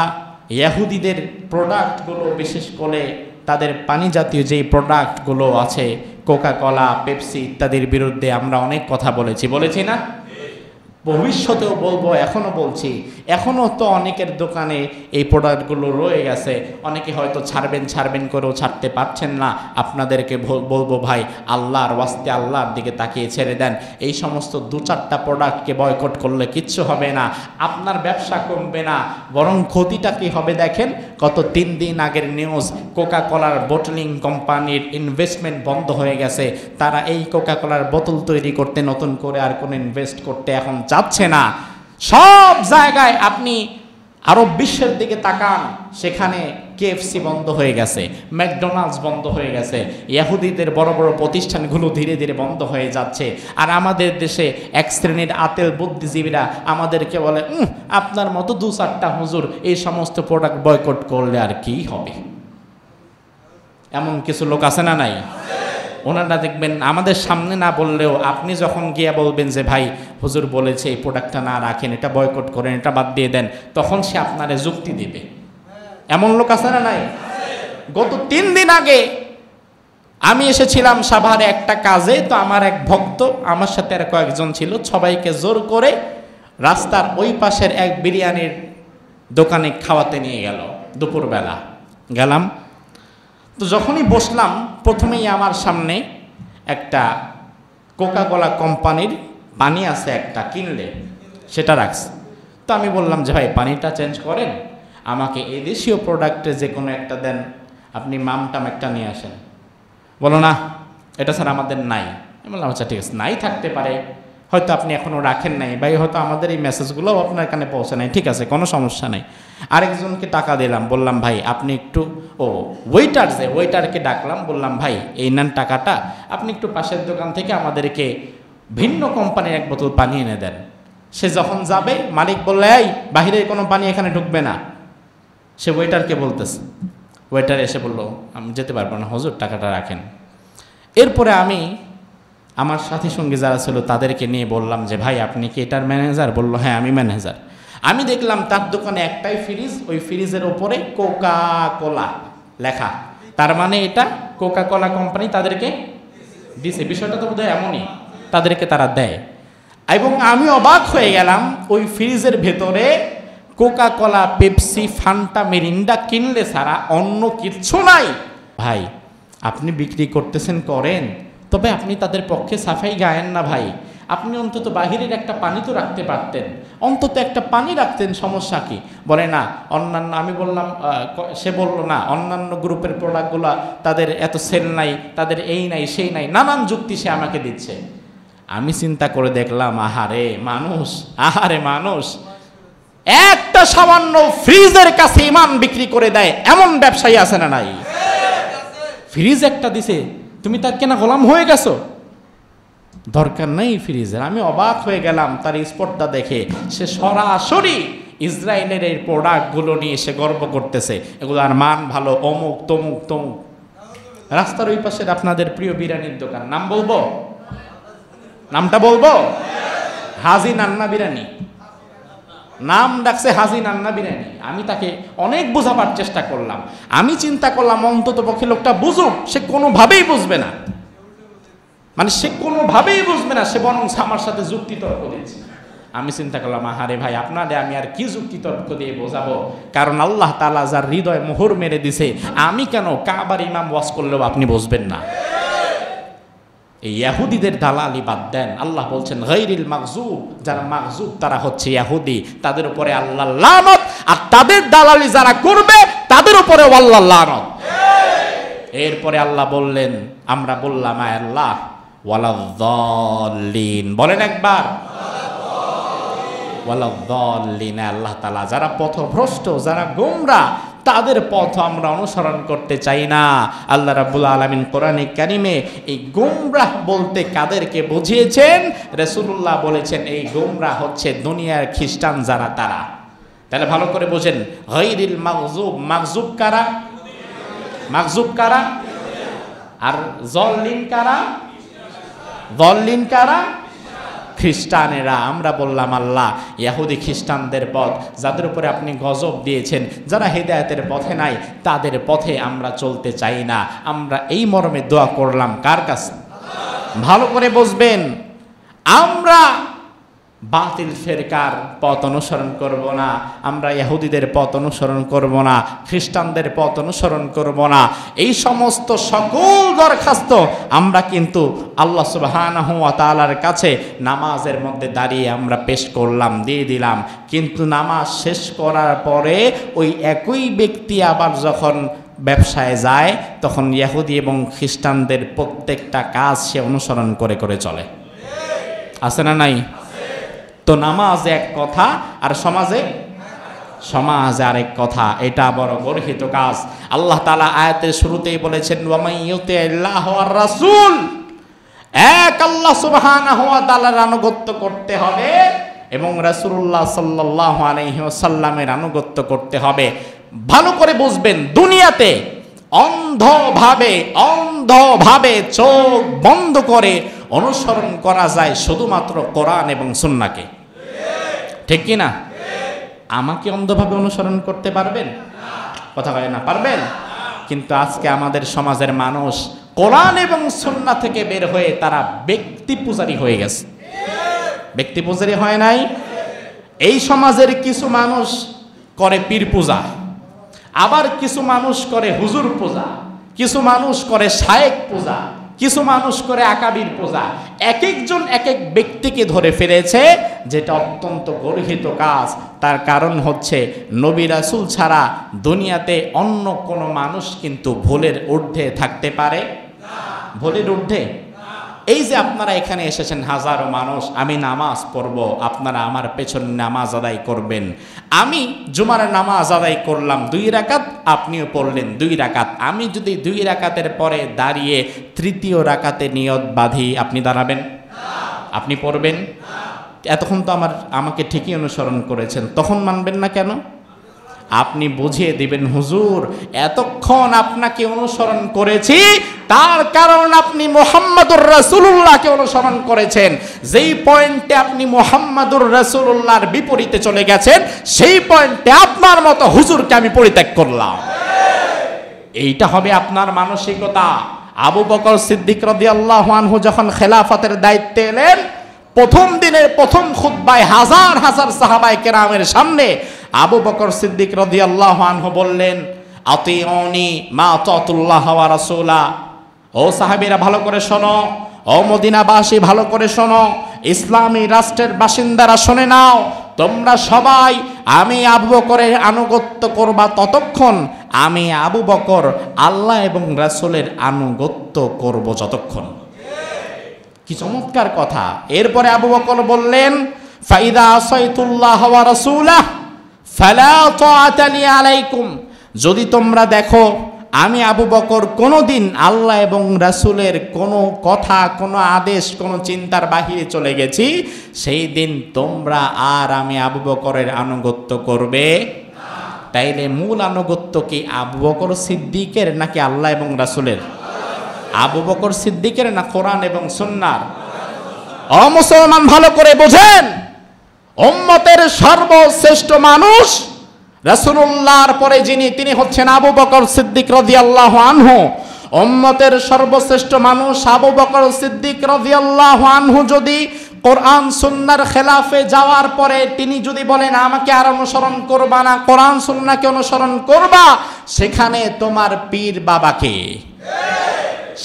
ইহুদিদের প্রোডাক্টগুলো, বিশেষ করে তাদের পানি জাতীয় যেই প্রোডাক্টগুলো আছে, কোকা কোলা, পেপসি ইত্যাদির বিরুদ্ধে আমরা অনেক কথা বলেছি না? ভবিষ্যতেও বলবো, এখনও বলছি। এখনও তো অনেকের দোকানে এই প্রোডাক্টগুলো রয়ে গেছে। অনেকে হয়তো ছাড়বেন করেও ছাড়তে পারছেন না। আপনাদেরকে বলবো, ভাই আল্লাহর ওয়াস্তে আল্লাহর দিকে তাকিয়ে ছেড়ে দেন। এই সমস্ত 2-4টা প্রোডাক্টকে বয়কট করলে কিচ্ছু হবে না, আপনার ব্যবসা কমবে না, বরং ক্ষতিটা কি হবে দেখেন। গত 3 দিন আগের নিউজ, কোকা কোলার বোটলিং কোম্পানির ইনভেস্টমেন্ট বন্ধ হয়ে গেছে। তারা এই কোকা কোলার বোতল তৈরি করতে নতুন করে আর কোনো ইনভেস্ট করতে এখন যাচ্ছে না। সব জায়গায় আপনি আরব বিশ্বের দিকে তাকান, সেখানে কেএফসি বন্ধ হয়ে গেছে, ম্যাকডোনাল্ডস বন্ধ হয়ে গেছে, ইহুদিদের বড় বড় প্রতিষ্ঠানগুলো ধীরে ধীরে বন্ধ হয়ে যাচ্ছে। আর আমাদের দেশে এক শ্রেণীর আতেল বুদ্ধিজীবীরা আমাদেরকে বলে, আপনার মতো 2-4টা হুজুর এই সমস্ত প্রোডাক্ট বয়কট করলে আর কি হবে। এমন কিছু লোক আছে না নাই? ওনারা দেখবেন আমাদের সামনে না বললেও আপনি যখন গিয়ে বলবেন যে ভাই হুজুর বলেছে এই প্রোডাক্টটা না রাখেন, এটা বয়কট করেন, এটা বাদ দিয়ে দেন, তখন সে আপনারে যুক্তি দেবে। এমন লোক আছে না নাই? গত 3 দিন আগে আমি এসেছিলাম সাভারে একটা কাজে, তো আমার এক ভক্ত আমার সাথে আর কয়েকজন ছিল, সবাইকে জোর করে রাস্তার ওই পাশের এক বিরিয়ানির দোকানে খাওয়াতে নিয়ে গেল। দুপুরবেলা গেলাম, তো যখনই বসলাম প্রথমেই আমার সামনে একটা কোকাকোলা কোম্পানির পানি আছে একটা, কিনলে সেটা রাখছে। তো আমি বললাম যে ভাই পানিটা চেঞ্জ করেন, আমাকে এই দেশীয় প্রোডাক্টে যে কোনো একটা দেন, আপনি মামটাম একটা নিয়ে আসেন। বলো না এটা স্যার আমাদের নাই। আমি বললাম আচ্ছা ঠিক আছে, নাই থাকতে পারে, হয়তো আপনি এখনও রাখেন নাই, ভাই হয়তো আমাদের এই মেসেজগুলোও আপনার এখানে পৌঁছে নাই, ঠিক আছে কোনো সমস্যা নেই। আরেকজনকে টাকা দিলাম, বললাম ভাই আপনি একটু, ওয়েটারকে ডাকলাম, বললাম ভাই এই নেন টাকাটা, আপনি একটু পাশের দোকান থেকে আমাদেরকে ভিন্ন কোম্পানির এক বোতল পানি এনে দেন। সে যখন যাবে মালিক বললে এই বাহিরের কোনো পানি এখানে ঢুকবে না। সে ওয়েটারকে বলতেছে, ওয়েটার এসে বলল আমি যেতে পারবো না হুজুর, টাকাটা রাখেন। এরপরে আমি আমার সাথী সঙ্গী যারা ছিল তাদেরকে নিয়ে বললাম যে ভাই আপনি কি এটার ম্যানেজার? বলল হ্যাঁ আমি ম্যানেজার। আমি দেখলাম তার দোকানে একটাই ফ্রিজ, ওই ফ্রিজের ওপরে কোকা কোলা লেখা, তার মানে এটা কোকা কোলা কোম্পানি তাদেরকে দিছে। বিষয়টা তো বোধহয় এমনই, তাদেরকে তারা দেয়। এবং আমি অবাক হয়ে গেলাম, ওই ফ্রিজের ভেতরে Coca Cola, Pepsi, Fanta, Mirinda কিনলে ছাড়া অন্য কিচ্ছু নাই। ভাই আপনি বিক্রি করতেছেন করেন, তবে আপনি তাদের পক্ষে সাফাই গায়েন না ভাই। আপনি অন্তত বাহিরের একটা পানি তো রাখতে পারতেন, অন্তত একটা পানি রাখতেন, সমস্যা কি? বলে না অন্যান্য, আমি বললাম, সে বললো না অন্যান্য গ্রুপের প্রোডাক্টগুলো তাদের এত সেল নাই, তাদের এই নাই সেই নাই, নানান যুক্তি সে আমাকে দিচ্ছে। আমি চিন্তা করে দেখলাম আহারে মানুষ একটা সামান্য ফ্রিজের কাছে ইমান বিক্রি করে দেয়, এমন ব্যবসায়ী আছে না নাই? ফ্রিজ একটা দিছে, তুমি তার কেনা গোলাম হয়ে গেছো? দরকার নেই ফ্রিজের। আমি অবাক হয়ে গেলাম তার স্পটটা দেখে। সে সরাসরি ইসরায়েলের এই প্রোডাক্টগুলো নিয়ে সে গর্ব করতেছে, এগুলোর মান ভালো, অমুক তমুক তমুক। রাস্তার ওই পাশের আপনাদের প্রিয় বিরিয়ানির দোকান, নাম বলবো? নামটা বলবো? হাজি নান্না বিরিয়ানি, নাম ডাকছে হাজি নান্না বিরিয়ানি। আমি তাকে অনেক বোঝাবার চেষ্টা করলাম। আমি চিন্তা করলাম অন্তত পক্ষে লোকটা বুঝুক, সে কোনোভাবেই বুঝবে না, সে বরং আমার সাথে যুক্তি তর্ক দিচ্ছে। আমি চিন্তা করলাম আহারে ভাই আপনারে আমি আর কি যুক্তি তর্ক দিয়ে বোঝাবো, কারণ আল্লাহ তাআলা যার হৃদয় মোহর মেরে দিছে, আমি কেন কাবার ইমাম ওয়াজ করলেও আপনি বুঝবেন না। এই ইহুদিদের দালালি বাদ দেন। আল্লাহ বলছেন গায়রিল মাগজুব, যারা মাগজুব তারা হচ্ছে ইহুদি, তাদের উপরে আল্লাহর লানত, আর তাদের দালালি যারা করবে তাদের উপরে আল্লাহর লানত। এরপরে আল্লাহ বললেন, আমরা বললাম আয় আল্লাহ ওয়ালাদ-দাল্লিন, বলেন একবার ওয়ালাদ-দাল্লিন। আল্লাহ তাআলা যারা পথভ্রষ্ট, যারা গোমরা, তাদের পথ আমরা অনুসরণ করতে চাই না। আল্লাহ রাব্বুল আলামিন কোরআনে কারিমে এই গোমরাহ বলতে কাদেরকে বুঝিয়েছেন? রাসূলুল্লাহ বলেছেন এই গোমরাহ হচ্ছে দুনিয়ার খ্রিস্টান যারা, তারা। তাহলে ভালো করে বোঝেন, গায়রিল মাগজুব, মাগজুব কারা? আর জল্লিন কারা? খ্রিস্টানেরা। আমরা বললাম আল্লাহ ইহুদি খ্রিস্টানদের পথ, যাদের উপরে আপনি গজব দিয়েছেন, যারা হিদায়াতের পথে নাই, তাদের পথে আমরা চলতে চাই না। আমরা এই মর্মে দোয়া করলাম কার কাছে? ভালো করে বুঝবেন, আমরা বাতিল ফেরকার পথ অনুসরণ করব না, আমরা ইহুদিদের পথ অনুসরণ করব না, খ্রিস্টানদের পথ অনুসরণ করব না। এই সমস্ত সকল দরখাস্ত আমরা কিন্তু আল্লাহ সুবহানাহু ওয়া তাআলার কাছে নামাজের মধ্যে দাঁড়িয়ে আমরা পেশ করলাম, দিয়ে দিলাম। কিন্তু নামাজ শেষ করার পরে ওই একই ব্যক্তি আবার যখন ব্যবসায় যায়, তখন ইহুদি এবং খ্রিস্টানদের প্রত্যেকটা কাজ সে অনুসরণ করে করে চলে। আছে না নাই? তো নামাজ এক কথা আর সমাজে আরেক কথা, এটা বড় গর্হিত কাজ। আল্লাহ তাআলা আয়াতের শুরুতেই বলেছেন ওয়া ইউতিল্লাহ ওয়ার রাসূল, এক আল্লাহ সুবহানাহু ওয়া তাআলার আনুগত্য করতে হবে এবং রাসূলুল্লাহ সাল্লাল্লাহু আলাইহি ওয়াসাল্লামের আনুগত্য করতে হবে। ভালো করে বুঝবেন, দুনিয়াতে অন্ধভাবে চোখ বন্ধ করে অনুসরণ করা যায় শুধুমাত্র কোরআন এবং সুন্নাহকে। ঠিক কি না? আমাকে অন্ধভাবে অনুসরণ করতে পারবেন? কথা বলে না, পারবেন? কিন্তু আজকে আমাদের সমাজের মানুষ কোরআন এবং সুন্নাহ থেকে বের হয়ে তারা ব্যক্তি পূজারী হয়ে গেছে। ব্যক্তি পূজারী হয় নাই? এই সমাজের কিছু মানুষ করে পীর পূজা, আবার কিছু মানুষ করে হুজুর পূজা, কিছু মানুষ করে শায়েখ পূজা, কিছু মানুষ করে আকাবির পূজা। এক একজন এক এক ব্যক্তিকে ধরে ফেলেছে, যেটা অত্যন্ত গর্হিত কাজ। তার কারণ হচ্ছে নবী রাসূল ছাড়া দুনিয়াতে অন্য কোনো মানুষ কিন্তু ভুলের ঊর্ধ্বে থাকতে পারে না। ভুলের ঊর্ধ্বে? এই যে আপনারা এখানে এসেছেন হাজারো মানুষ, আমি নামাজ পড়ব, আপনারা আমার পেছনে নামাজ আদায় করবেন। আমি জুমার নামাজ আদায় করলাম 2 রাকাত, আপনিও পড়লেন 2 রাকাত। আমি যদি 2 রাকাতের পরে দাঁড়িয়ে তৃতীয় রাকাতে নিয়ত বাঁধি, আপনি দাঁড়াবেন? আপনি পড়বেন? এতক্ষণ তো আমাকে ঠিকই অনুসরণ করেছেন, তখন মানবেন না কেন? আপনি বুঝিয়ে দিবেন, হুজুর এতক্ষণ আপনাকে অনুসরণ করেছি, তার কারণ আপনি মুহাম্মাদুর রাসূলুল্লাহকে অনুসরণ করেছেন। যেই পয়েন্টে আপনি মুহাম্মাদুর রাসূলুল্লাহর বিপরীতে চলে গেছেন, সেই পয়েন্টে আপনার মতো হুজুরকে আমি পরিত্যাগ করলাম। এইটা হবে আপনার মানসিকতা। আবু বকর সিদ্দিক রাদিয়াল্লাহু আনহু যখন খেলাফতের দায়িত্বে এলেন, প্রথম দিনের প্রথম খুতবায় হাজার হাজার সাহাবায়ে কেরামের সামনে আবু বকর সিদ্দিক রাদিয়াল্লাহু আনহু বললেন, আতিউনি মা আতাতুল্লাহ ওয়া রাসূলা। ও সাহাবীরা ভালো করে শোনো, ও মদিনাবাসী ভালো করে শোনো, ইসলামী রাষ্ট্রের বাসিন্দারা শুনে নাও, তোমরা সবাই আমি আবু বকরের আনুগত্য করবা ততক্ষণ, আমি আবু বকর আল্লাহ এবং রাসূলের আনুগত্য করব যতক্ষণ। কি চমৎকার কথা! এরপরে আবু বকর বললেন, ফাইদা আসাইতুল্লাহ ওয়া রাসূলাহ ফালা তাআতা লি আলাইকুম। যদি তোমরা দেখো আমি আবু বকর কোনোদিন আল্লাহ এবং রাসূলের কোনো কথা, কোনো আদেশ, কোনো চিন্তার বাহিরে চলে গেছি, সেই দিন তোমরা আর আমি আবু বকরের আনুগত্য করবে না। তাইলে মূল আনুগত্য কি আবু বকর সিদ্দিকের নাকি আল্লাহ এবং রাসূলের? আবু বকর সিদ্দিকের না কোরআন এবং সুন্নাহর? ও মুসলমান ভালো করে বোঝেন, উম্মতের সর্বশ্রেষ্ঠ মানুষ রাসূলুল্লাহর পরে যিনি, তিনি হচ্ছেন আবু বকর সিদ্দিক রাদিয়াল্লাহু আনহু। উম্মতের সর্বশ্রেষ্ঠ মানুষ আবু বকর সিদ্দিক রাদিয়াল্লাহু আনহু যদি কোরআন সুন্নাহর খেলাফে যাওয়ার পরে তিনি যদি বলেন আমাকে আর অনুসরণ করবা না, কোরআন সুন্নাহকে অনুসরণ করবা, সেখানে তোমার পীর বাবাকে,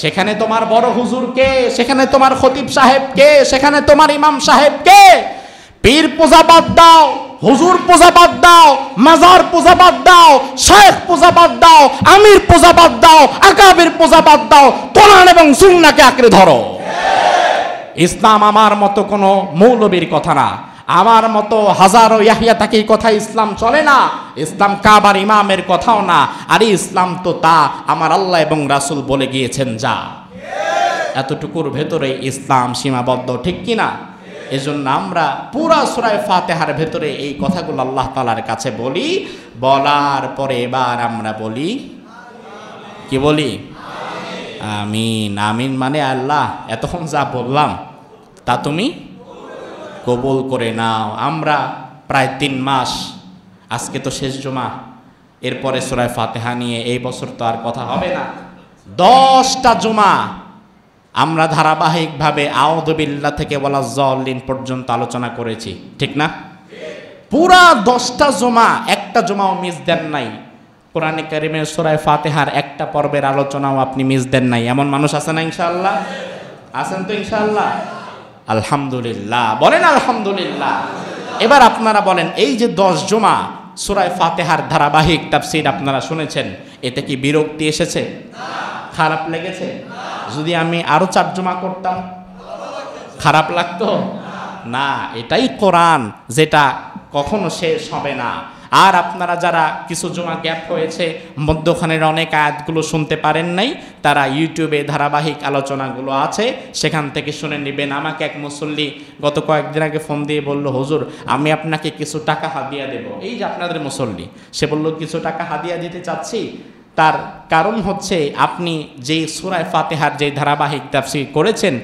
সেখানে তোমার বড় হুজুরকে, সেখানে তোমার খতিব সাহেবকে, সেখানে তোমার ইমাম সাহেবকে, পীর পূজা বাদ দাও, হুজুর পূজা বাদ দাও, মাজার পূজা বাদ দাও, শায়েখ পূজা বাদ দাও, আমির পূজা বাদ দাও, আকাবির পূজা বাদ দাও, কোরআন এবং সুন্নাহকে আঁকড়ে ধরো। ইসলাম আমার মতো কোনো মৌলবীর কথা না, আমার মতো হাজারো ইয়াহিয়া তাকির কথা ইসলাম চলে না, ইসলাম কাবার ইমামের কথাও না। আর ইসলাম তো তা আমার আল্লাহ এবং রাসূল বলে গিয়েছেন যা। এতটুকুর ভেতরে ইসলাম সীমাবদ্ধ, ঠিক কিনা? এজন্য আমরা পুরা সূরা ফাতিহার ভেতরে এই কথাগুলো আল্লাহ তাআলার কাছে বলি, বলার পরে এবার আমরা বলি, কি বলি? আমিন। আমিন মানে আল্লাহ এতক্ষণ যা বললাম তা তুমি কবুল করে নাও। আমরা প্রায় 3 মাস, আজকে তো শেষ জুমা, এরপরে সূরা ফাতিহা নিয়ে এই বছর তো আর কথা হবে না। 10টা জুমা আমরা ধারাবাহিকভাবে আউযু বিল্লাহ থেকে ওয়ালা যাল্লিন পর্যন্ত আলোচনা করেছি, ঠিক না? পুরা 10টা জুমা, একটা জুমাও মিস দেন নাই। কোরআনে কারীমের সূরা ফাতিহার একটা পর্বের আলোচনাও আপনি মিস দেন নাই, এমন মানুষ আছে না? ইনশাআল্লাহ আছেন তো ইনশাআল্লাহ? আলহামদুলিল্লাহ, বলেন আলহামদুলিল্লাহ। এবার আপনারা বলেন, এই যে 10 জুমা সূরা ফাতিহার ধারাবাহিক তাফসীর আপনারা শুনেছেন, এতে কি বিরক্তি এসেছে? খারাপ লেগেছে? যদি আমি আরো 4 জুমা করতাম খারাপ লাগতো না? এটাই কোরআন, যেটা কখনো শেষ হবে না। আর আপনারা যারা কিছু জুমা গ্যাপ হয়েছে, মধ্যখানের অনেক আয়াতগুলো শুনতে পারেন নাই, তারা ইউটিউবে ধারাবাহিক আলোচনাগুলো আছে, সেখান থেকে শুনে নেবেন। আমাকে এক মুসল্লি গত কয়েকদিন আগে ফোন দিয়ে বলল, হুজুর আমি আপনাকে কিছু টাকা হাদিয়া দেব। এই যে আপনাদের মুসল্লি, সে বলল কিছু টাকা হাদিয়া দিতে চাচ্ছি, তার কারণ হচ্ছে আপনি যেই সূরা ফাতিহার যে ধারাবাহিক তাফসীর করেছেন,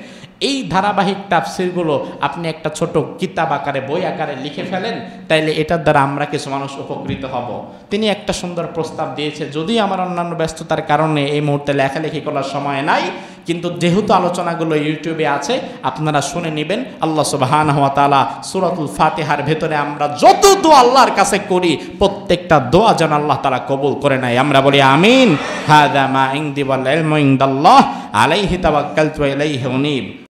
এই ধারাবাহিক তাফসীরগুলো আপনি একটা ছোট কিতাব আকারে, বই আকারে লিখে ফেলেন, তাইলে এটার দ্বারা আমরা কিছু মানুষ উপকৃত হব। তিনি একটা সুন্দর প্রস্তাব দিয়েছে, যদি আমার অন্যান্য ব্যস্ততার কারণে এই মুহূর্তে লেখালেখি করার সময় নাই, কিন্তু যেহেতু আলোচনাগুলো ইউটিউবে আছে আপনারা শুনে নেবেন। আল্লাহ সুবহানাহু ওয়া তাআলা সূরাতুল ফাতিহার ভেতরে আমরা যত দোয়া আল্লাহর কাছে করি, প্রত্যেকটা দোয়া যেন আল্লাহ তাআলা কবুল করে নেয়। আমরা বলি আমিন। হাযা মা ইনদি ওয়াল ইলমু ইনদাল্লাহ আলাইহি তাওয়াক্কালতু ওয়া ইলাইহি উনীব।